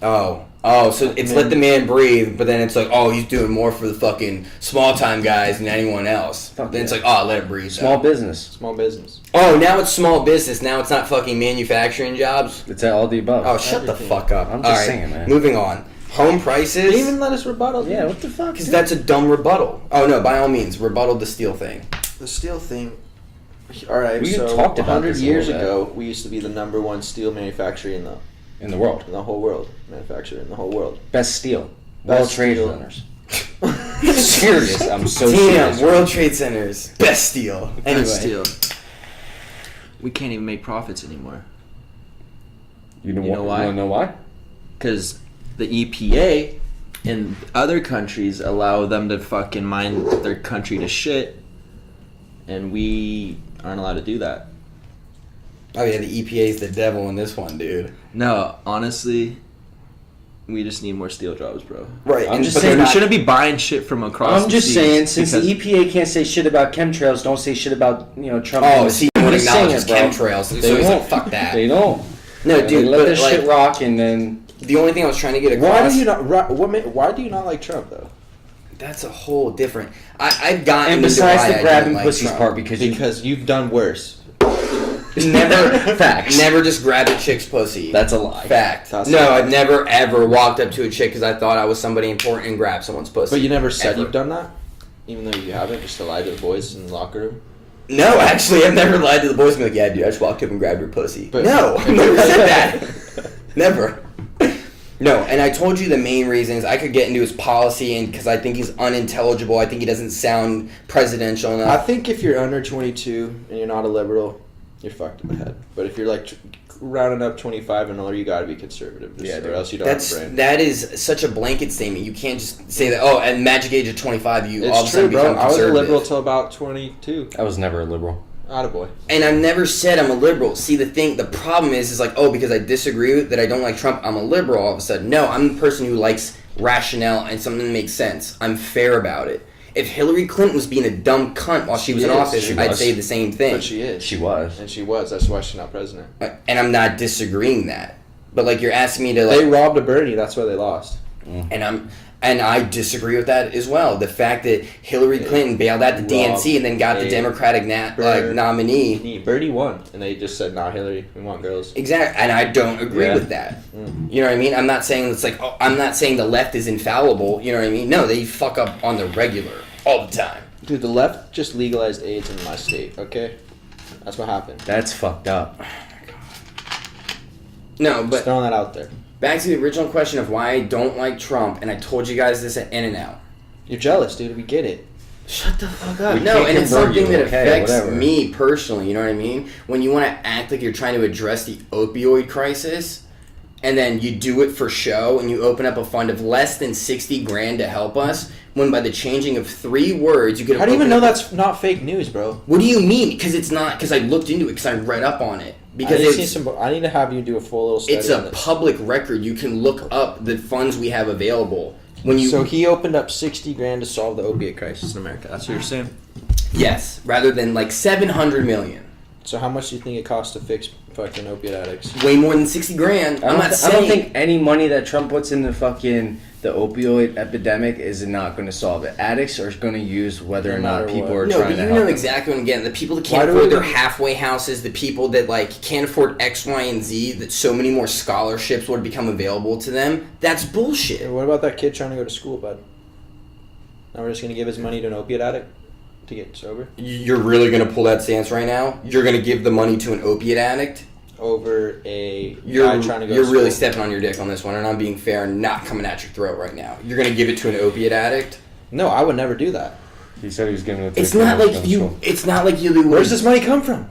Oh, so it's let the man breathe, but then it's like, oh, he's doing more for the fucking small time guys than anyone else. Fuck Then it's yeah. like, oh, let it breathe. Small though. business. Small business. Oh, now it's small business. Now it's not fucking manufacturing jobs. It's all the above. Oh, shut the fuck up. I'm just All right, saying, man. Moving on. Home prices. They even let us rebuttal. Yeah, what the fuck? Because that's a dumb rebuttal. Oh no, by all means, rebuttal the steel thing. The steel thing. All right, We so talked about 100 this a years little ago, we used to be the number one steel manufacturer in in the world. the whole world. Manufacturer in the whole world. Best steel. Best World Trade steel. Centers. Serious. I'm so Damn, serious. World Trade Centers, best steel. Anyway, Steel. We can't even make profits anymore You know, You know why? why? You wanna know why? because the EPA in other countries allow them to fucking mine their country to shit, and we aren't allowed to do that. oh yeah, the EPA's the devil in this one, dude. No, honestly, we just need more steel jobs, bro. Right, I'm just but saying they're We not- shouldn't be buying shit from across. I'm the just seas saying, since the because- EPA can't say shit about chemtrails, don't say shit about Trump. Oh, see, I'm what just saying acknowledges it, bro. chemtrails, so They he's like, won't. fuck that. They don't. No, They dude, let but this like, shit rock, and then the only thing I was trying to get Why across. do you not? Why do you not like Trump though? That's a whole different. I've gotten. and into besides why the I grabbing don't like pussies Trump. part, because you Because you've done worse. never facts. Never just grabbed a chick's pussy. That's a lie. Fact. That's No, a lie. I've never ever walked up to a chick because I thought I was somebody important and grabbed someone's pussy. But you never said Ever. you've done that, even though you haven't. Just to lie to the boys in the locker room. No, actually, I've never lied to the boys and be like, yeah, dude, I just walked up and grabbed your pussy. But- No, I've never said that. Never. No, and I told you the main reasons. I could get into his policy, and because I think he's unintelligible. I think he doesn't sound presidential I enough. think if you're under 22 and you're not a liberal, you're fucked in the head. But if you're like rounding up 25 and older, you got to be conservative, or else you don't have a brain. That is such a blanket statement. You can't just say that. Oh, at magic age of 25, you all of a sudden become conservative. I was a liberal till about 22. I was never a liberal. Attaboy. And I've never said I'm a liberal. See, the problem is like, oh, because I disagree with that, I don't like Trump, I'm a liberal all of a sudden. No, I'm the person who likes rationale and something that makes sense. I'm fair about it. If Hillary Clinton was being a dumb cunt while she was in office, I'd say the same thing. But she is. She was. And she was. That's why she's not president. And I'm not disagreeing that. But like you're asking me to They robbed a Bernie, that's why they lost. And I disagree with that as well. The fact that Hillary Clinton bailed out the DNC and then got the Democratic nominee. Bernie won. And they just said, nah, Hillary, we want girls. Exactly. And I don't agree with that. You know what I mean? I'm not saying it's like, I'm not saying the left is infallible. You know what I mean? No, they fuck up on the regular all the time. Dude, the left just legalized AIDS in my state, okay? That's what happened. That's fucked up. No, but just throwing that out there. Back to the original question of why I don't like Trump, and I told you guys this at In-N-Out. You're jealous, dude. We get it. Shut the fuck up. No, and it's something that affects me personally, you know what I mean? When you want to act like you're trying to address the opioid crisis, and then you do it for show, and you open up a fund of less than $60,000 to help us, when by the changing of 3 words, you could have... How do you even know that's not fake news, bro? What do you mean? Because it's not... Because I looked into it, because I read up on it. Because I need to have you do a full little study. It's a public record. You can look up the funds we have available. So he opened up $60,000 to solve the opiate crisis in America. That's what you're saying? Yes, rather than like $700 million. So how much do you think it costs to fix fucking opiate addicts? Way more than $60,000. I don't think any money that Trump puts in the opioid epidemic is not going to solve it. Addicts are going to use whether or not people are trying to help. No, but you know exactly what I'm getting. The people that can't afford their halfway houses, the people that like can't afford X, Y, and Z, that so many more scholarships would become available to them. That's bullshit. What about that kid trying to go to school, bud? Now we're just going to give his money to an opiate addict to get sober? You're really going to pull that stance right now? You're going to give the money to an opiate addict? Over a guy trying to go to school. Really stepping on your dick on this one, and I'm being fair and not coming at your throat right now. You're gonna give it to an opiate addict? No, I would never do that. He said he was giving it to It's not like you. It's not like you. Where's this money come from?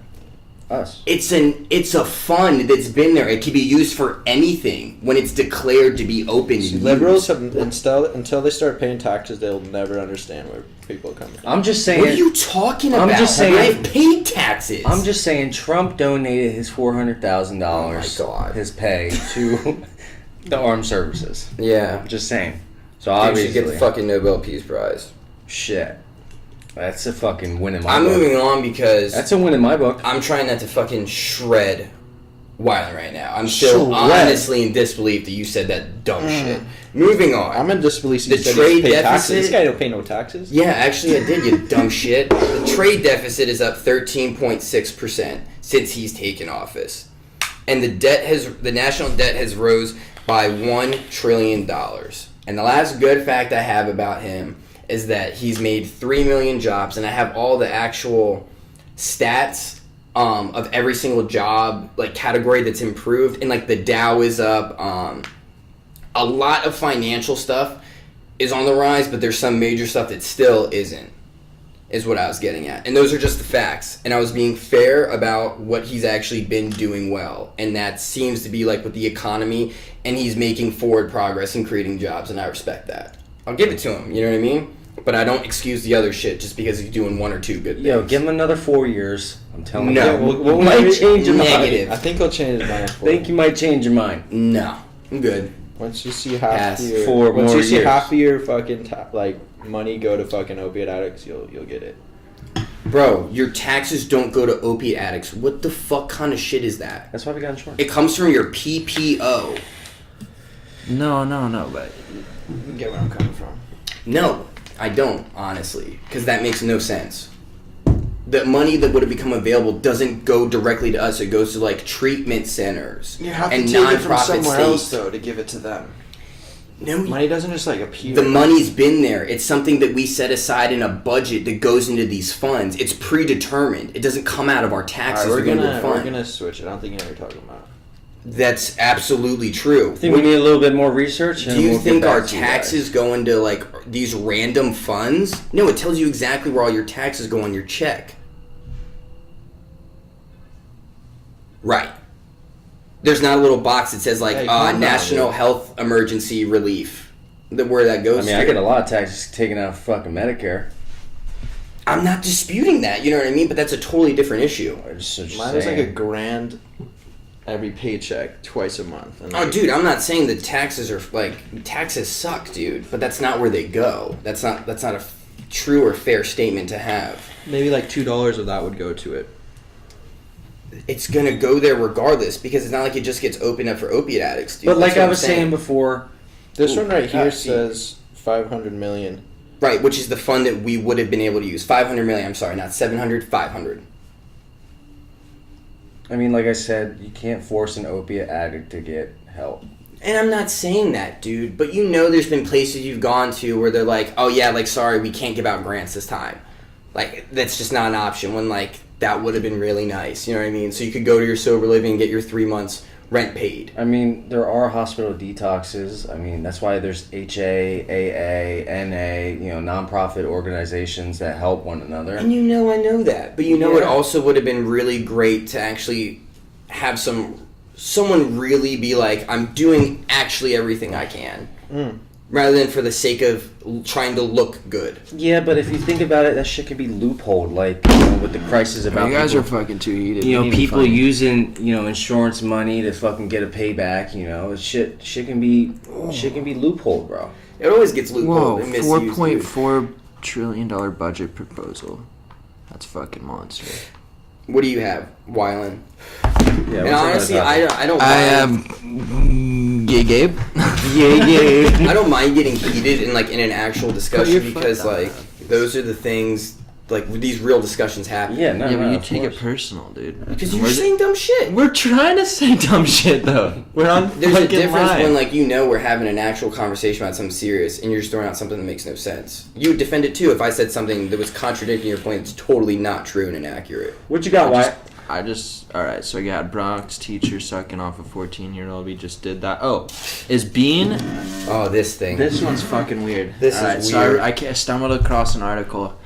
Us. It's a fund that's been there. It can be used for anything when it's declared to be open. Liberals have until they start paying taxes, they'll never understand where people are coming from. I'm just saying. What are you talking about? I'm just saying. I've paid taxes. I'm just saying. Trump donated his $400,000, his pay, to the armed services. Yeah, just saying. So obviously, you should get the fucking Nobel Peace Prize. Shit. That's a fucking win in my book. I'm moving on because... That's a win in my book. I'm trying not to fucking shred Wiley right now. I'm still honestly in disbelief that you said that dumb shit. Moving on. I'm in disbelief that the trade deficit... Taxes. This guy don't pay no taxes. Yeah, actually I did, you dumb shit. The trade deficit is up 13.6% since he's taken office. And the national debt has rose by $1 trillion. And the last good fact I have about him is that he's made 3 million jobs, and I have all the actual stats of every single job like category that's improved, and like the Dow is up. A lot of financial stuff is on the rise, but there's some major stuff that still isn't, is what I was getting at. And those are just the facts. And I was being fair about what he's actually been doing well, and that seems to be like with the economy, and he's making forward progress and creating jobs, and I respect that. I'll give it to him, you know what I mean? But I don't excuse the other shit just because he's doing 1 or 2 good things. Yo, give him another 4 years. I'm telling you. No, we might change your mind. I think he'll change his mind. I think you might change your mind. No, I'm good. Once you see half of your fucking money go to fucking opiate addicts, you'll get it. Bro, your taxes don't go to opiate addicts. What the fuck kind of shit is that? That's why we got insurance. It comes from your PPO. No, but you get where I'm coming from. No, I don't, honestly, because that makes no sense. The money that would have become available doesn't go directly to us. It goes to like treatment centers you have and to take nonprofit it from somewhere states. else though to give it to them. No, money doesn't just like appear. The money's been there. It's something that we set aside in a budget that goes into these funds. It's predetermined. It doesn't come out of our taxes. Right, we're gonna switch it. I don't think you know what you're talking about. That's absolutely true. I think we need a little bit more research. Do you think our taxes go into like these random funds? No, it tells you exactly where all your taxes go on your check. Right. There's not a little box that says like Hey, calm down, National dude. Health Emergency Relief. Where that goes. I get a lot of taxes taken out of fucking Medicare. I'm not disputing that. You know what I mean? But that's a totally different issue. I'm just Mine was like saying. $1,000 every paycheck twice a month. And Oh, dude, I'm not saying that taxes are taxes suck, dude. But that's not where they go. That's not a true or fair statement to have. maybe like $2 of that would go to it. It's gonna go there regardless because it's not like it just gets opened up for opiate addicts, dude. But like That's what I I'm was saying before, This one right here see. says 500 million. right, which is the fund that we would have been able to use. 500 million. I'm sorry, not 700. 500. I mean, like I said, you can't force an opiate addict to get help. And I'm not saying that, dude. But you know, there's been places you've gone to where they're like, "Oh yeah, like sorry, we can't give out grants this time." Like that's just not an option. When like that would have been really nice. You know what I mean? So you could go to your sober living and get your 3 months rent paid. I mean, there are hospital detoxes. I mean, that's why there's HA, AA, NA, nonprofit organizations that help one another. And I know that. But it also would have been really great to actually have someone really be like, I'm doing actually everything I can. Rather than for the sake of trying to look good. Yeah, but if you think about it, that shit can be loopholed, like, with the crisis about You guys people, are fucking too heated. You need to people find- using, insurance money to fucking get a payback, shit can be loopholed, bro. It always gets loopholed Whoa, and misused. dude. $4.4 trillion budget proposal. That's fucking monster. What do you have, Wyland? Yeah, And honestly, I don't I mind, Gabe. yeah. I don't mind getting heated in an actual your discussion foot because down. those are the things these real discussions happen. Yeah, no, Yeah, but you of take it course. personal, dude. Because you're saying dumb shit. We're trying to say dumb shit though. We're on There's a fucking difference line. when we're having an actual conversation about something serious and you're just throwing out something that makes no sense. You would defend it too if I said something that was contradicting your point that's totally not true and inaccurate. What you got, Wyatt? Alright, so I got Bronx teacher sucking off a 14-year-old. We just did that. Oh, is Bean? Oh, this thing. This one's fucking weird. This is Alright, weird. So I stumbled across an article.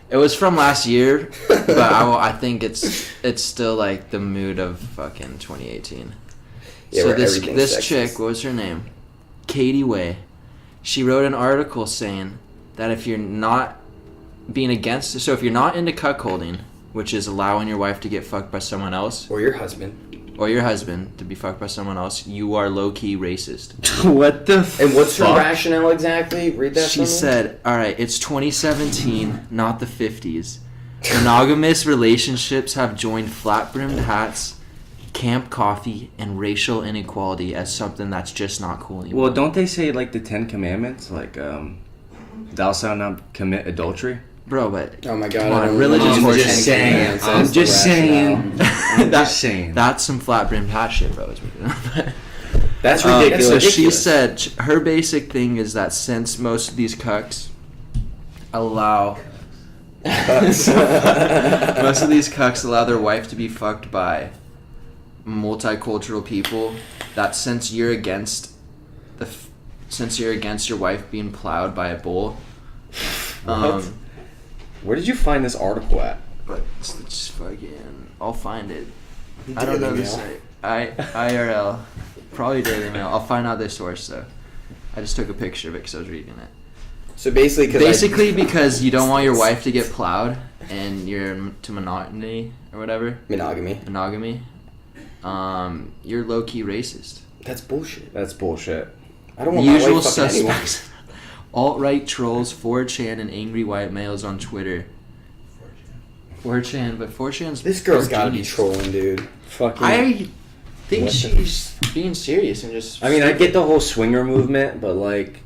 It was from last year, but I think it's still like the mood of fucking 2018. Yeah, So where this everything's chick, sexist. what was her name? Katie Way. She wrote an article saying that if you're not being against, so if you're not into cuckolding, which is allowing your wife to get fucked by someone else, Or your husband. or your husband to be fucked by someone else, you are low-key racist. What the And what's her fuck? rationale exactly? Read that She for me. said, alright, it's 2017, not the 50s. Monogamous relationships have joined flat-brimmed hats, camp coffee, and racial inequality as something that's just not cool anymore. Well, don't they say, like, the 10 Commandments? Like, thou shalt not commit adultery? Bro, but Oh my god. Come I on, don't religious know. horseshit. just saying. That's I'm the just saying. rationale. I'm just saying. that's some flat-brimmed hat shit, bro. That's So ridiculous. she said her basic thing is that since most of these cucks allow most of these cucks allow their wife to be fucked by multicultural people, that since you're against your wife being plowed by a bull, Where did you find this article at? but it's just fucking, I'll find it. I Daily don't know the Mail. site. IRL, probably Daily Mail. I'll find out their source though. I just took a picture of it because I was reading it. So basically, Because you don't want your wife to get plowed and you're into monotony or whatever, monogamy. you're low key racist. That's bullshit. That's bullshit. I don't want The my usual wife fucking anyone. suspects: alt-right trolls, 4chan, and angry white males on Twitter. 4chan, but 4chan's This girl's for gotta be genius. trolling, dude. Fucking. I think What the- she's being serious and just. I mean, I get the whole swinger movement, but like,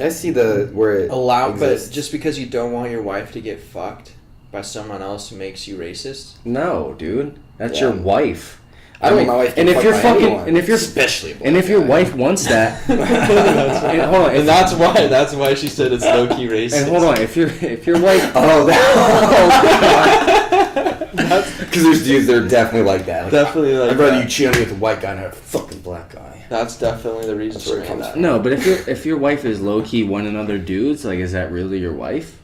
I see where it But exists. just because you don't want your wife to get fucked by someone else makes you racist? no, dude, that's Yeah. your wife. I don't want my wife to and get if you're fucked by fucking, anyone, and if you're, especially a black and if your guy. wife wants that, and hold on, if, And that's why she said it's low key racist. and hold on, if your wife, Oh, because there's dudes that are definitely like that. Like, Definitely like I'd rather that. you cheat on me with a white guy than a fucking black guy. That's definitely the reason That's where for it comes that. from. no, but if your wife is low key one another dudes, like, is that really your wife?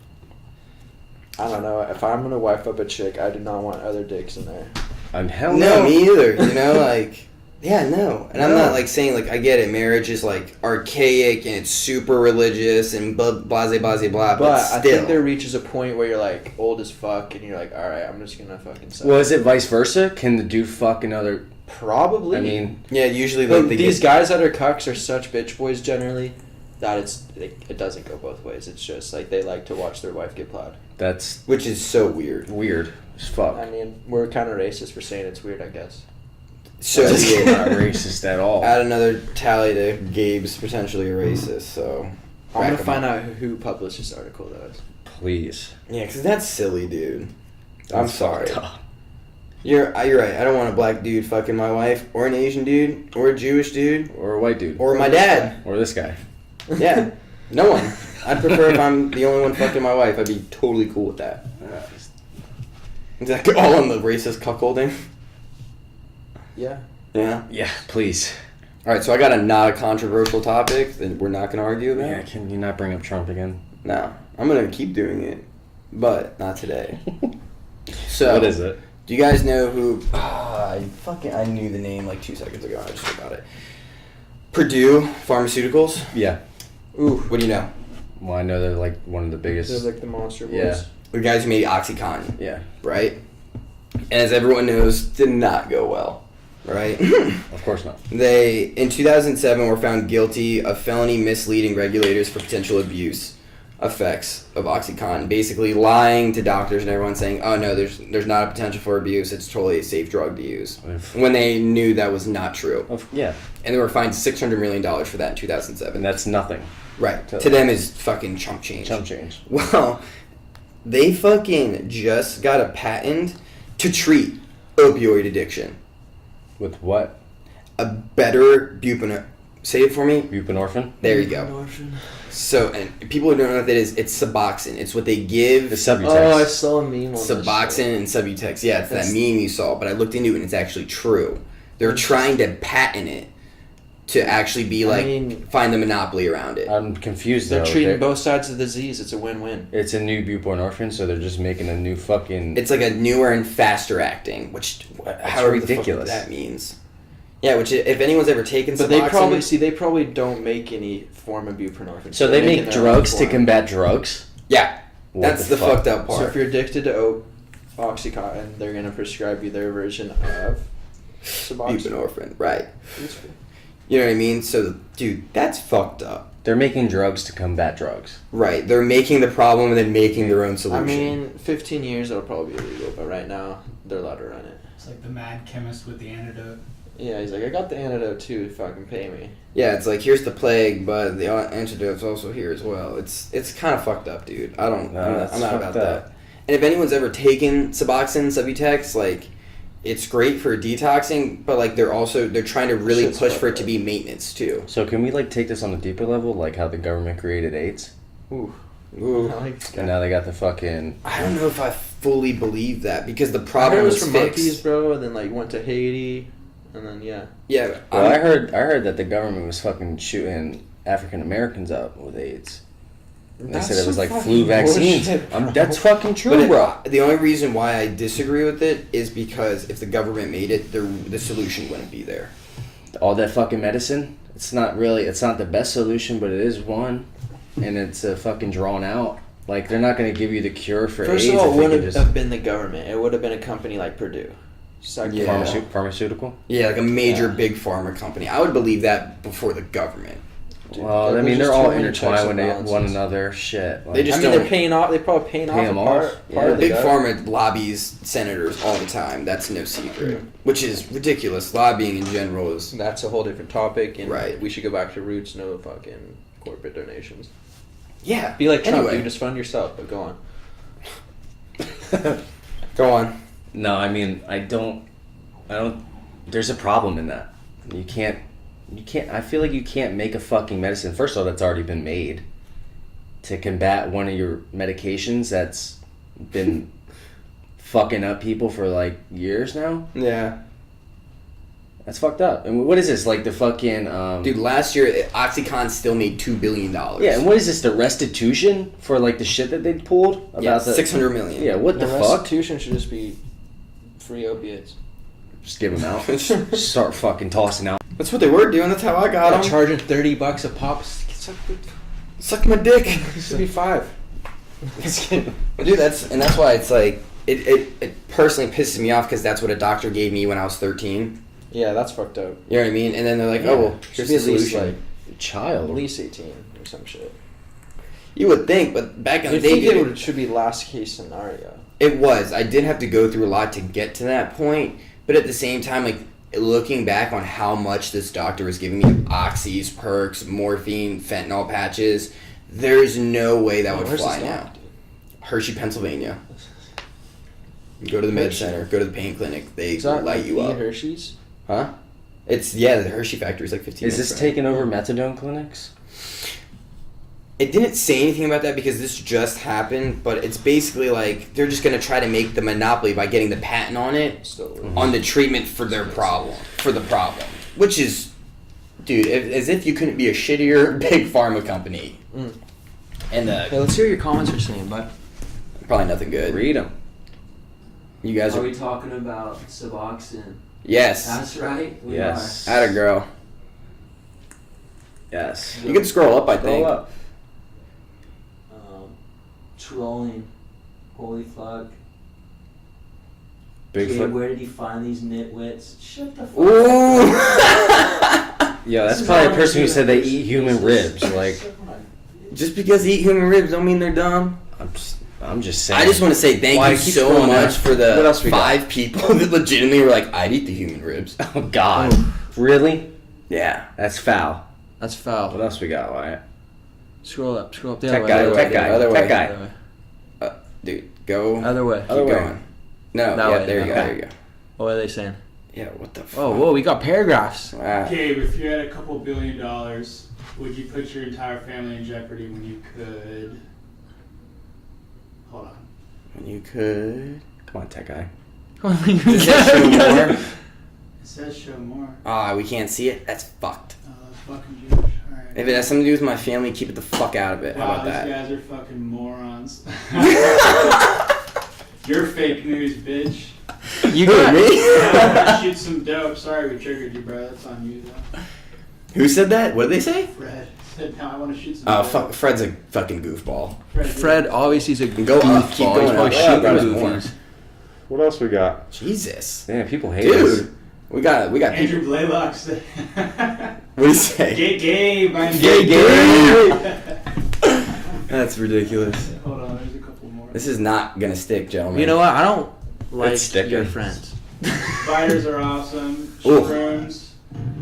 I don't know. If I'm gonna wife up a chick, I do not want other dicks in there. Hell No, no. me either. You know, like, yeah, no. And I'm not like saying like I get it. Marriage is like archaic and it's super religious and blah blah blah blah. But I still, think there reaches a point where you're like old as fuck and you're like, all right, I'm just gonna fucking. Well, is it vice versa? Can the dude fuck another? Probably. I mean, yeah, usually but like these guys that are cucks are such bitch boys generally that it doesn't go both ways. It's just like they like to watch their wife get plowed. that's which is so weird. weird as fuck. I mean, we're kind of racist for saying it's weird, I guess. So That's yeah, not racist at all. add another tally to Gabe's potentially a racist. So I'm rack gonna 'em find up. out who published this article, though. Please. Yeah, because that's silly, dude. I'm That's sorry. fucked up. You're right. I don't want a black dude fucking my wife, or an Asian dude, or a Jewish dude, Or a white dude. or my dad. Or this guy. Yeah, no one. I'd prefer if I'm the only one fucking my wife. I'd be totally cool with that. Is that all on the racist cuckolding? Yeah. Yeah. Yeah, please. All right, so I got a not a controversial topic that we're not going to argue about. Yeah, can you not bring up Trump again? No, I'm going to keep doing it, but not today. So, What is it? do you guys know who? I knew the name like 2 seconds ago. I just forgot it. Purdue Pharmaceuticals. Yeah. Ooh. What do you know? Well, I know they're like one of the biggest. They're like the monster boys. Yeah. The guys who made OxyContin, Yeah. right? And as everyone knows, did not go well, right? Of course not. They, in 2007, were found guilty of felony misleading regulators for potential abuse effects of OxyContin. Basically lying to doctors and everyone saying, oh no, there's not a potential for abuse, it's totally a safe drug to use. When they knew that was not true. Yeah. And they were fined $600 million for that in 2007. And that's nothing. Right. to- To them is fucking chump change. Chump change. Well, they fucking just got a patent to treat opioid addiction. With what? A better buprenorphine. Say it for me. Buprenorphine? There you go. So, and people who don't know what that is, it's Suboxone. It's what they give. The Subutex. Oh, I saw a meme on this shit. Suboxone and Subutex. Yeah, it's That's- that meme you saw, but I looked into it and it's actually true. They're trying to patent it to actually be like, find the monopoly around it. I'm confused They're though. treating both sides of the disease. It's a win-win. It's a new buprenorphine, so they're just making a new fucking. It's like a newer and faster acting, which however ridiculous. the fuck that means. Yeah, which if anyone's ever taken But Suboxone, they probably don't make any form of buprenorphine. So they They're make making their own drugs to form. combat drugs? yeah, What that's the fuck? fucked up part. So if you're addicted to OxyContin, they're gonna prescribe you their version of Suboxone. Buprenorphine, right? You know what I mean? So, dude, that's fucked up. They're making drugs to combat drugs. Right, they're making the problem and then making their own I solution. mean, 15 years it'll probably be illegal, but right now they're allowed to run it. It's like the mad chemist with the antidote. Yeah, he's like, I got the antidote too. Fucking pay me. yeah, it's like here's the plague, but the antidote's also here as well. It's kind of fucked up, dude. No, I'm that's not fucked about up. that. And if anyone's ever taken Suboxone, Subutex, like it's great for detoxing, but like they're trying to really Shit's push for it fucked to up. be maintenance too. So can we like take this on a deeper level, like how the government created AIDS? Ooh. Ooh. I like this And guy. now they got the fucking. I don't know if I fully believe that because the I heard problem it was was from fixed. monkeys, bro, and then like went to Haiti, and then yeah. Yeah, Well, I heard that the government was fucking shooting African Americans up with AIDS. They That's said it was some like fucking flu vaccines. bullshit, bro. That's fucking true, But bro. the only reason why I disagree with it is because if the government made it, the solution wouldn't be there. All that fucking medicine. It's not the best solution, but it is one, and it's fucking drawn out. Like they're not gonna give you the cure for First AIDS. of all, if it they wouldn't could just have been the government. It would have been a company like Purdue. Second Yeah. of all, pharmaceutical. Yeah, like a major Yeah. big pharma company. I would believe that before the government. Well, I there's mean, they're just all too many checks intertwined and with balances. one another. Shit. Like, They just I mean, don't- they're paying off. They're probably paying off Pay a 'em part. off. Part Yeah. of the Big government. pharma lobbies senators all the time. That's no secret. Which is ridiculous. Lobbying in general is... That's a whole different topic, and Right. we should go back to roots. No fucking corporate donations. Yeah. Be like Trump, Anyway. dude. Just fund yourself. But go on. Go on. No, I mean, I don't. There's a problem in that. You can't. I feel like you can't make a fucking medicine. First of all, that's already been made to combat one of your medications that's been fucking up people for like years now. Yeah. That's fucked up. And what is this? Like the fucking. Dude, last year, OxyContin still made $2 billion. Yeah, and what is this? The restitution for like the shit that they pulled about Yeah, the $600 million. Yeah, what the fuck? Restitution should just be free opiates. Just give them out. Just start fucking tossing out. That's what they were doing. That's how I got them. Charging $30 a pop. Suck my dick. Should be $5. Dude, that's why it's like it personally pisses me off because that's what a doctor gave me when I was 13. Yeah, that's fucked up. You know what I mean? And then they're like, Yeah. oh well, here's the Should be at least, solution. Child. At least 18 or some shit. You would think, but back in the I day, think dude, it should be last case scenario. it was. I did have to go through a lot to get to that point, but at the same time, like looking back on how much this doctor was giving me oxys, perks, morphine, fentanyl patches, there's no way that would Where's fly this now. at, dude? Hershey, Pennsylvania. Go to the med center. Go to the pain clinic. They Is that light like you the up. Hershey's? Huh? It's the Hershey factory is like 15 Is minutes this away. taking over methadone clinics? It didn't say anything about that because this just happened, but it's basically like they're just gonna try to make the monopoly by getting the patent on it Still. on the treatment for their problem, which is, dude, as if you couldn't be a shittier big pharma company. Mm. And Hey, let's hear what your comments are saying, bud. probably nothing good. Read them. You guys Are are we talking about Suboxone? yes, That's right. We Yes. atta girl. Yes. You can scroll up, I Scroll think. up. are. Trolling. Holy fuck. Okay, Bigfoot. where did he find these nitwits? Shut the fuck Ooh. Yeah, that's This is probably a all person who I'm said they doing. eat human ribs. Like, Just because they eat human ribs don't mean they're dumb. I'm just saying. I just want to say thank Why, you keep so scrolling much down. for What the else we got? 5 people that legitimately were like, I'd eat the human ribs. Oh God. Really? Yeah. That's foul. That's What foul. else we got, Wyatt? Scroll up the Tech other guy, way. tech guy, other way. tech guy. Other way. Dude, go. Other way. Keep Other way. going. No, That yeah, way, there you go. okay. There you go. What are they saying? Yeah, what the fuck? Oh, whoa, we got paragraphs. Wow. Gabe, if you had a couple $1 billion, would you put your entire family in jeopardy when you could? Hold on. When you could. Come on, tech guy. Does that show more? It says show more. Ah, we can't see it? That's fucked. That's fucking Jewish. Alright. If it has something to do with my family, keep it the fuck out of it. How Wow, about these that? guys are fucking morons. You're fake news, bitch. You Who, got me? I want to shoot some dope. Sorry we triggered you, bro. That's on you, though. Who said that? What did they say? Fred said, no, I want to shoot some Oh, dope. fuck. Fred's a fucking goofball. Fred, obviously, he's a Go up, keep goofball. going He's up. probably Yeah, shooting there's more. movies. What else we got? Jesus. Man, people hate us. Dude. We got Andrew people. Blaylock said, What do you say? Gay Gabe, I'm Gay Gabe. That's ridiculous. Hold on, there's a couple more. This is not gonna stick, gentlemen. You know what? I don't like sticking. your friends. Spiders are awesome. Ooh. Shrooms.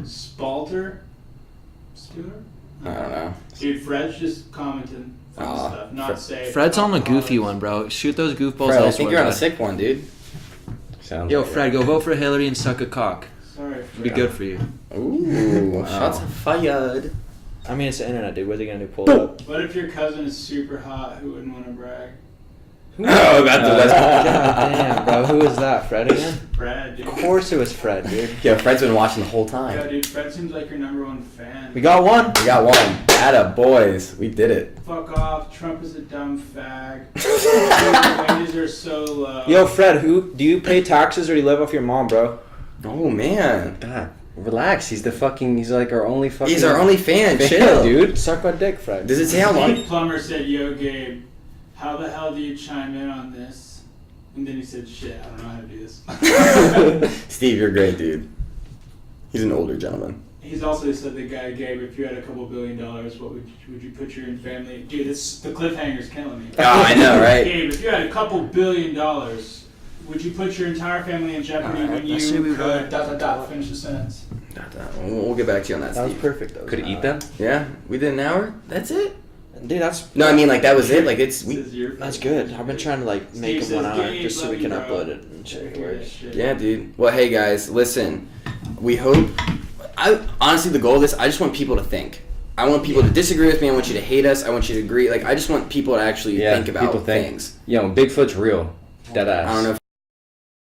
Spalter? Stewart? I don't know. Dude, Fred's just commenting fun Aw, stuff, not safe. Fred's on the goofy one, bro. Shoot those goofballs Fred, I elsewhere. think you're on a bud. sick one, dude. Sounds Yo, like it. Fred, go vote for Hillary and suck a cock. Sorry, It'd Fred. be good for you. Ooh, Wow. shots fired. I mean, it's the internet, dude. What are they gonna do? Pull it up? What if your cousin is super hot? Who wouldn't want to brag? Oh, about the God damn, bro. Who is that? Fred again? Brad, dude. Of course it was Fred, dude. Yo, Fred's been watching the whole Yo, time. dude, Fred seems like your #1 fan. We got one. We got one. Atta boys. We did it. Fuck off. Trump is a dumb fag. Dude, wages are so low. Yo, Fred, who do you pay taxes or do you live off your mom, bro? Oh, man. God, relax. He's like our only fucking. He's our only fan. fan, Chill. dude. Suck my dick, Fred. Does it say how long? Steve Plummer said, yo, Gabe, how the hell do you chime in on this? And then he said, shit, I don't know how to do this. Steve, you're great, dude. He's an older gentleman. He's also said the guy, Gabe, if you had a couple $1 billion, what would you put your family? Dude, the cliffhanger's killing me. Oh, I know, right? Gabe, if you had a couple $1 billion, would you put your entire family in jeopardy when you I say we could would. finish the sentence? We'll get back to you on that, That was Steve. perfect, though. Could eat them? Yeah, we did an hour. That's it. Dude, that's No, I mean like that was it. Like it's we. This is your that's favorite. good. I've been trying to like make Steve them 1 says, hour "Gabe, just so love we can you, bro." upload it and shit. It Hear that works. shit. Yeah, dude. Well, hey guys, listen. We hope. I honestly, the goal of this, I just want people to think. I want people to disagree with me. I want you to hate us. I want you to agree. Like I just want people to actually think about people think. things. Yo, Bigfoot's real. Dead ass. I don't know if